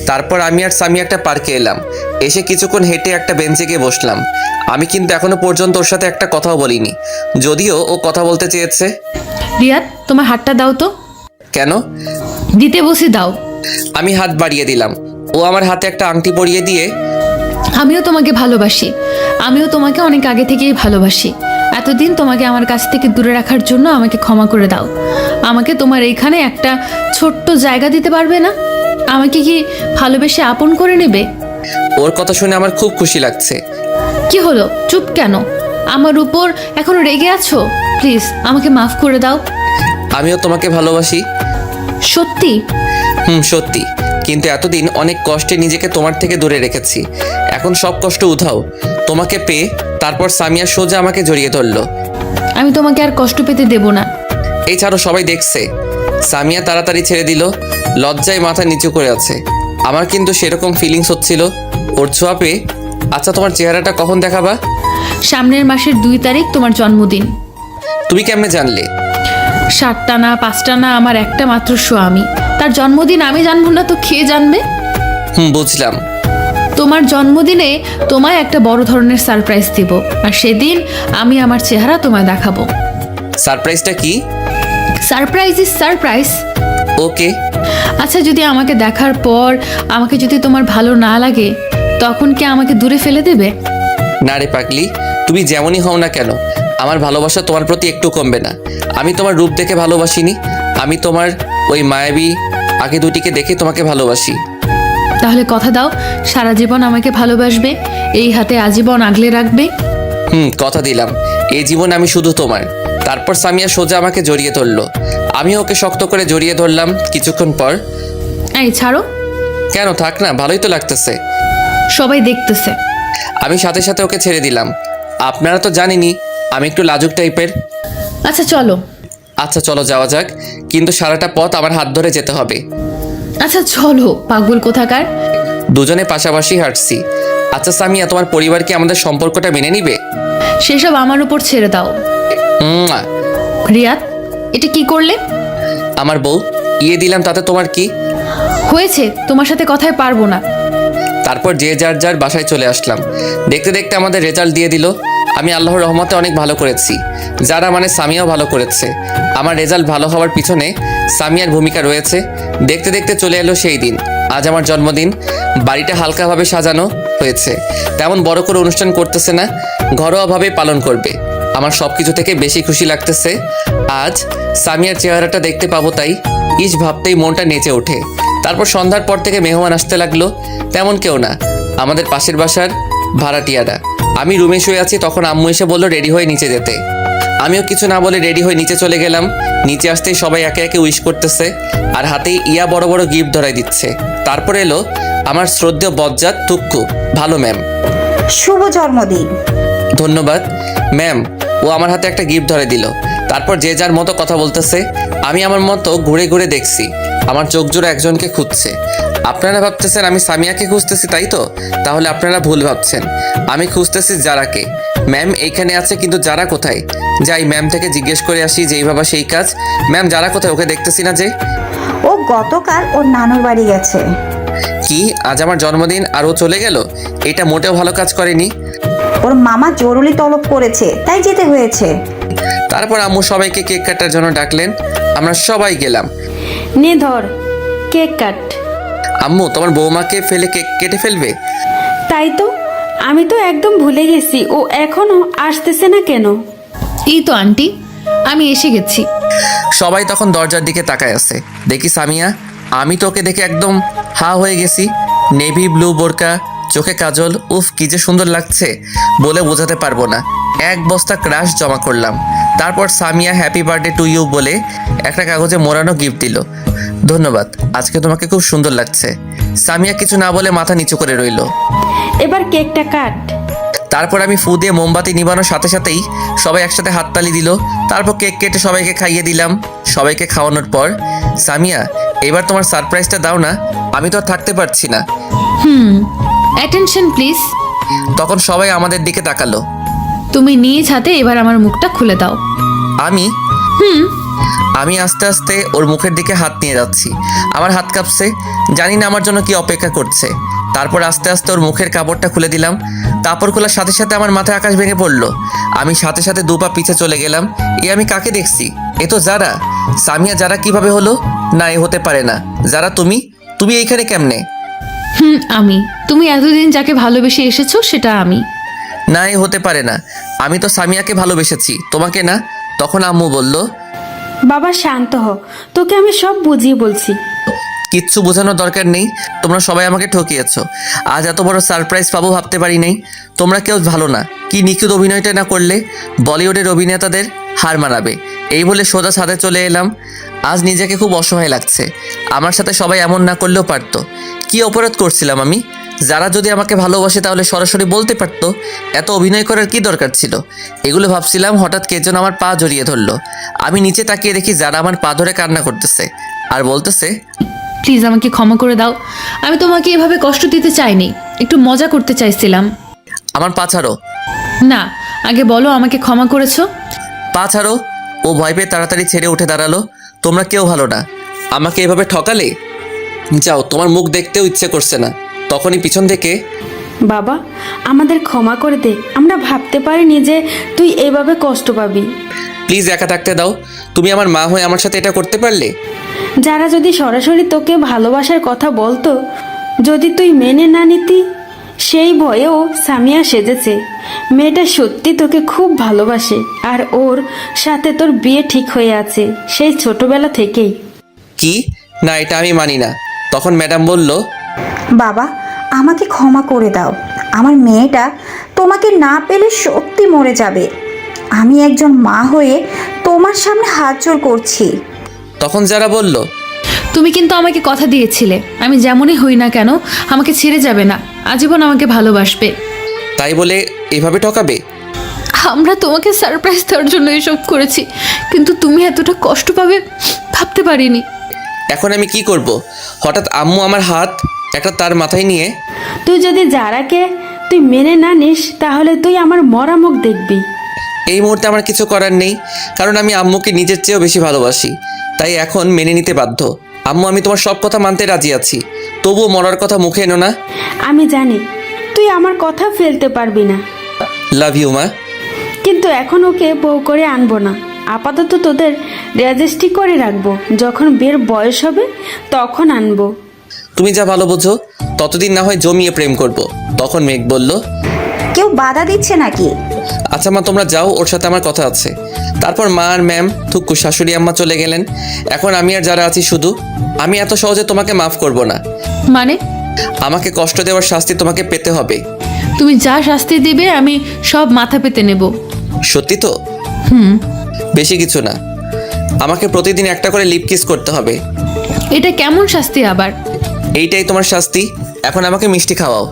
তারপর আমি আর সামি একটা পার্কে এলাম। এসে কিছুক্ষণ হেঁটে একটা বেঞ্চে গিয়ে বসলাম। আমি কিন্তু এখনো পর্যন্ত ওর সাথে একটা কথাও বলিনি, যদিও ও কথা বলতে চেয়েছে। রিয়াদ, তোমার হাতটা দাও তো। কেন? দিতে বসে দাও। আমি হাত বাড়িয়ে দিলাম। ও আমার হাতে একটা আংটি পরিয়ে দিয়ে, আমিও তোমাকে ভালোবাসি, আমিও তোমাকে অনেক আগে থেকেই ভালোবাসি। এতদিন তোমাকে আমার কাছ থেকে দূরে রাখার জন্য আমাকে ক্ষমা করে দাও। আমাকে তোমার এইখানে একটা ছোট্ট জায়গা দিতে পারবে না? আমাকে কি ভালোবেসে আপন করে নেবে? ওর কথা শুনে আমার খুব খুশি লাগছে। কি হলো, চুপ কেন? আমার উপর এখনো রেগে আছো? প্লিজ আমাকে মাফ করে দাও। আমিও তোমাকে ভালোবাসি। সত্যি? সত্যি। কিন্তু এতদিন অনেক কষ্টে নিজেকে তোমার থেকে দূরে রেখেছি। এখন সব কষ্ট উঠাও। তোমাকে পেয়ে তারপর সামিয়া সোজা আমাকে জড়িয়ে ধরলো। আমি তোমাকে আর কষ্ট পেতে দেব না। এই ছাড়ো, সবাই দেখছে। সামিয়া তাড়াতাড়ি ছেড়ে দিল, লজ্জায় মাথা নিচু করে আছে। আমার কিন্তু সেরকম ফিলিংস হচ্ছিল ওর ছোঁয়া পেয়ে। আচ্ছা, তোমার চেহারাটা কখন দেখাবা? সামনের মাসের 2 তারিখ তোমার জন্মদিন। তুমি কেমনে জানলে? 7টা না 5টা না, আমার একটা মাত্র স্বামী, তার জন্মদিন আমি জানবো না তো কে জানবে? বুঝলাম। তোমার জন্মদিনে তোমায় একটা বড় ধরনের সারপ্রাইজ দিব, আর সেদিন আমি আমার চেহারা তোমায় দেখাবো। সারপ্রাইজটা কি? Surprise is surprise. ওকে। আচ্ছা, যদি আমাকে দেখার পর আমাকে যদি তোমার ভালো না লাগে, তখন কি আমাকে দূরে ফেলে দেবে? না রে পাগলি, তুমি যেমনই হও না কেন, আমার ভালোবাসা তোমার প্রতি একটু কমবে না। আমি তোমার রূপ দেখে ভালোবাসিনি, আমি তোমার ওই মায়াবী আগে দুটিকে দেখে তোমাকে ভালোবাসি। তাহলে কথা দাও, সারা জীবন আমাকে ভালোবাসবে, এই হাতে আজীবন আগলে রাখবে। কথা দিলাম, এই জীবন আমি শুধু তোমার। তারপর সামিয়া সোজা আমাকে জড়িয়ে ধরলো, আমি ওকে শক্ত করে জড়িয়ে ধরলাম। কিছুক্ষণ পর, এই ছাড়ো। কেন, থাক না, ভালোই তো লাগতেছে। সবাই দেখতেছে। আমি সাথে সাথে ওকে ছেড়ে দিলাম। আপনারা তো জানেনই আমি একটু লাজুক টাইপের। আচ্ছা চলো। আচ্ছা চলো, যাওয়া যাক, কিন্তু সারাটা পথ আমার হাত ধরে যেতে হবে। আচ্ছা চলো, পাগল কোথাকার। দুজনে পাশাপাশি হাঁটছি। আচ্ছা সামিয়া, তোমার পরিবার কি আমাদের সম্পর্কটা মেনে নিবে? সেসব আমার উপর ছেড়ে দাও। মুয়া। রিয়াদ, এটা কি করলে? আমার বউ দিলাম, তাতে তোমার কি হয়েছে? তোমার সাথে কথায় পারবো না। তারপর যে যার যার বাসায় চলে আসলাম। দেখতে দেখতে আমাদের রেজাল্ট দিয়ে দিল। আমি আল্লাহর রহমতে অনেক ভালো করেছি। যারা মানে সামিয়াও ভালো করেছে। আমার রেজাল্ট ভালো হওয়ার পিছনে সামিয়ার ভূমিকা রয়েছে। দেখতে দেখতে চলে এলো সেই দিন। আজ আমার জন্মদিন। বাড়িটা হালকাভাবে সাজানো হয়েছে, তেমন বড় করে অনুষ্ঠান করতেছে না, ঘরোয়াভাবে পালন করবে। আমার সব কিছু থেকে বেশি খুশি লাগতেছে আজ সামিয়ার চেহারাটা দেখতে পাবো, তাই ইস ভাবতেই মনটা নেচে ওঠে। তারপর সন্ধ্যার পর থেকে মেহমান আসতে লাগলো। তেমন কেউ না, আমাদের পাশের বাসার ভাড়াটিয়ারা। আমি রুমে শুয়ে আছি, তখন আম্মু এসে বললো রেডি হয়ে নিচে যেতে। আমিও কিছু না বলে রেডি হয়ে নিচে চলে গেলাম। নিচে আসতেই সবাই একে একে উইশ করতেছে, আর হাতেই বড় বড় গিফট ধরাই দিচ্ছে। তারপর এলো আমার শ্রদ্ধেয় বজ্জাত টুক্কু। ভালো ম্যাম। শুভ জন্মদিন। ধন্যবাদ ম্যাম। ও আমার হাতে একটা গিফট ধরে দিল। তারপর যে যার মতো কথা বলতেছে। আমি আমার মতো ঘুরে ঘুরে দেখছি, আমার চোখ জোড়া একজনকে খুঁজছে। আপনারা ভাবতেছেন আমি সামিয়াকে খুঁজতেছি, তাই তো? তাহলে আপনারা ভুল ভাবছেন, আমি খুঁজতেছি যারাকে। ম্যাম এইখানে আছে, কিন্তু যারা কোথায়? যাই ম্যাম থেকে জিজ্ঞেস করে আসি। যেই ভাবা সেই কাজ। ম্যাম যারা কোথায়? ওকে দেখতেছি না যে। ও গতকাল ওর নানুর বাড়ি গেছে। কি, আজ আমার জন্মদিন আর ও চলে গেল? এটা মোটেও ভালো কাজ করেনি। ওর মামা জরুরি তলব করেছে, তাই যেতে হয়েছে। তারপর আম্মু সবাইকে কেক কাটার জন্য ডাকলেন। আমরা সবাই গেলাম। নে ধর, কেক কাট। আম্মু, তোমার বৌমাকে ফেলে কেক কেটে ফেলবে? তাই তো, আমি তো একদম ভুলে গেছি। ও এখনো আসতেছে না কেন? এই তো আন্টি, আমি এসে গেছি। সবাই তখন দরজার দিকে তাকায় আছে। দেখি সামিয়া, আমি তোকে দেখে একদম হা হয়ে গেছি। নেভি ব্লু বোরকা, চোখে কাজল, উফ কি যে সুন্দর লাগছে, বলে বোঝাতে পারবো না। এক বস্তা ক্রাশ জমা করলাম। তারপর Samia happy birthday to you বলে একটা কাগজে মোড়ানো গিফট দিল। ধন্যবাদ, আজকে তোমাকে খুব সুন্দর লাগছে। সামিয়া কিছু না বলে মাথা নিচু করে রইল। এবার কেকটা কাট। তারপর আমি ফু দিয়ে মোমবাতি নিবানোর সাথে সাথেই সবাই একসাথে হাততালি দিল। তারপর কেক কেটে সবাইকে খাইয়ে দিলাম। সবাইকে খাওয়ানোর পর, সামিয়া এবার তোমার সারপ্রাইজটা দাও না, আমি তো আর থাকতে পারছি না। Attention please. তখন সবাই আমাদের দিকে তাকালো। তুমি নিজ হাতে এবার আমার মুখটা খুলে দাও। আমি আস্তে আস্তে ওর মুখের দিকে হাত নিয়ে যাচ্ছি। আমার হাত কাঁপছে, জানি না আমার জন্য কি অপেক্ষা করছে। তারপর আস্তে আস্তে ওর মুখের কাপড়টা খুলে দিলাম। কাপড় খোলার সাথে সাথে আমার মাথায় আকাশ ভেঙে পড়লো। আমি সাথে সাথে 2 পা পিছে চলে গেলাম। আমি কাকে দেখছি? এ তো যারা। সামিয়া যারা কিভাবে হলো? না, এ হতে পারে না। যারা তুমি এইখানে কেমনে? আমি। তুমি এতদিন যাকে ভালোবেসে এসেছো সেটা আমি। না, এ হতে পারে না। আমি তো সামিয়াকে ভালোবেসেছি, তোমাকে না। তখন আম্মু বলল, বাবা শান্ত হ, তোকে আমি সব বুঝিয়ে বলছি। কিচ্ছু বোঝানোর দরকার নেই, তোমরা সবাই আমাকে ঠকিয়েছো। আজ এত বড় সারপ্রাইজ পাবো ভাবতে পারি নাই। তোমরা কেউ ভালো না, কি নিখুঁত অভিনয়টা না করলে বলিউডের অভিনেতাদের হার মানাবে। এই বলে সোজা ছাদে চলে এলাম। আজ নিজেকে খুব অসহায় লাগছে। আমার সাথে সবাই এমন না করলেও পারতো। কি অপরাধ করছিলাম আমি? যারা যদি আমাকে ভালোবাসে তাহলে সরাসরি বলতে পারতো। এত অভিনয় করার কি দরকার ছিল? এগুলো ভাবছিলাম, হঠাৎ কে যেন আমার পা জড়িয়ে ধরলো। আমি নিচে তাকিয়ে দেখি যারা আমার পা ধরে কান্না করতেছে আর বলতেছে, প্লিজ আমাকে ক্ষমা করে দাও, আমি তোমাকে এভাবে কষ্ট দিতে চাইনি, একটু মজা করতে চাইছিলাম। আমার পা ছাড়ো, না, আগে বলো আমাকে ক্ষমা করেছো? পা ছাড়ো। ও ভয় পেয়ে তাড়াতাড়ি ছেড়ে উঠে দাঁড়ালো। তোমরা কেউ ভালো না, আমাকে এভাবে ঠকালে। যাও, তোমার মুখ দেখতেও ইচ্ছে করছে না। তখনই পিছন থেকে, বাবা আমাদের ক্ষমা করে দে, আমরা ভাবতে পারিনি যে তুই এভাবে কষ্ট পাবি। প্লিজ একা থাকতে দাও। তুমি আমার মা হয়ে আমার সাথে এটা করতে পারলে? যারা যদি সরাসরি তোকে ভালোবাসার কথা বলতো, যদি তুই মেনে না নিতি, সেই ভয়েও সামিয়া সেজেছে। মেয়েটা সত্যি তোকে খুব ভালোবাসে আর ওর সাথে তোর বিয়ে ঠিক হয়ে আছে সেই ছোটবেলা থেকেই। কি না, এটা আমি মানি না। তখন ম্যাডাম বলল, বাবা আমাকে ক্ষমা করে দাও, আমার মেয়েটা তোমাকে না পেলে সত্যি মরে যাবে। আমি একজন মা হয়ে তোমার সামনে হাত জোড় করছি। তখন যারা বলল, তুমি কিন্তু আমাকে কথা দিয়েছিলে আমি যেমনই হই না কেন আমাকে ছেড়ে যাবে না, আজীবন আমাকে ভালোবাসবে। তাই বলে এভাবে ঠকাবে? আমরা তোমাকে সারপ্রাইজ দেওয়ার জন্য এসব করেছি, কিন্তু তুমি এতটা কষ্ট পাবে ভাবতে পারিনি। এখন আমি কি করব? হঠাৎ আম্মু আমার হাত একটা তার মাথায় নিয়ে, তুই যদি যারাকে তুই মেনে না নিস তাহলে তুই আমার মরা মুখ দেখবি। এই মুহূর্তে আমার কিছু করার নেই, কারণ আমি আম্মুকে নিজের চেয়েও বেশি ভালোবাসি। তাই এখন মেনে নিতে বাধ্য। আম্মু, আমি তোমার সব কথা মানতে রাজি আছি, তবুও মরার কথা মুখে এনো না। আমি জানি তুই আমার কথা ফেলতে পারবি না, লাভ ইউ মা। কিন্তু এখন ওকে বউ করে আনবো না। আপাতত তোদের রেজিস্ট্রি করে রাখবো, যখন বিয়ের বয়স হবে তখন আনবো। তুমি যা ভালো বোঝো, ততদিন না হয় জমিয়ে প্রেম করব। তখন মেঘ বলল, কেউ বাধা দিচ্ছে নাকি? আচ্ছা মা, তোমরা যাও, ওর সাথে আমার কথা আছে। তারপর মা আর ম্যাম, থুক্কু, শাশুড়ি আম্মা চলে গেলেন। এখন আমি আর যারা আছি শুধু। আমি এত সহজে তোমাকে মাফ করব না। মানে? আমাকে কষ্ট দেওয়ার শাস্তি তোমাকে পেতে হবে। তুমি যা শাস্তি দিবে আমি সব মাথা পেতে নেব। সত্যি তো? বেশি কিছু না, আমাকে প্রতিদিন একটা করে লিপ কিস করতে হবে। এটা কেমন শাস্তি আবার? এইটাই তোমার শাস্তি। এখন আমাকে মিষ্টি খাওয়াও।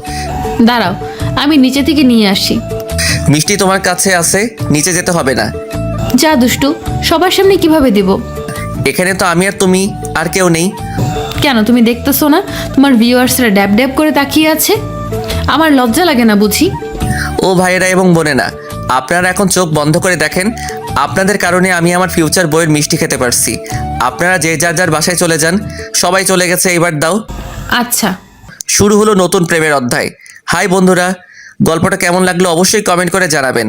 দাঁড়াও, আমি নিচে থেকে নিয়ে আসি। মিষ্টি তোমার কাছে আছে, নিচে যেতে হবে না। যা দুষ্টু, সবার সামনে কিভাবে দেব? এখানে তো আমি আর তুমি, আর কেউ নেই। কেন তুমি দেখতেছো না তোমার ভিউয়ার্সরা ড্যাব ড্যাব করে তাকিয়ে আছে? আমার লজ্জা লাগে না বুঝি? ও ভাইয়েরা এবং বোনেরা, আপনারা এখন চোখ বন্ধ করে দেখেন। আপনাদের কারণে আমি আমার ফিউচার বইয়ের মিষ্টি খেতে পারছি। আপনারা যে যার যার বাসায় চলে যান। সবাই চলে গেছে, এবার দাও। আচ্ছা। শুরু হলো নতুন প্রেমের অধ্যায়। হাই বন্ধুরা, গল্পটা কেমন লাগলো অবশ্যই কমেন্ট করে জানাবেন।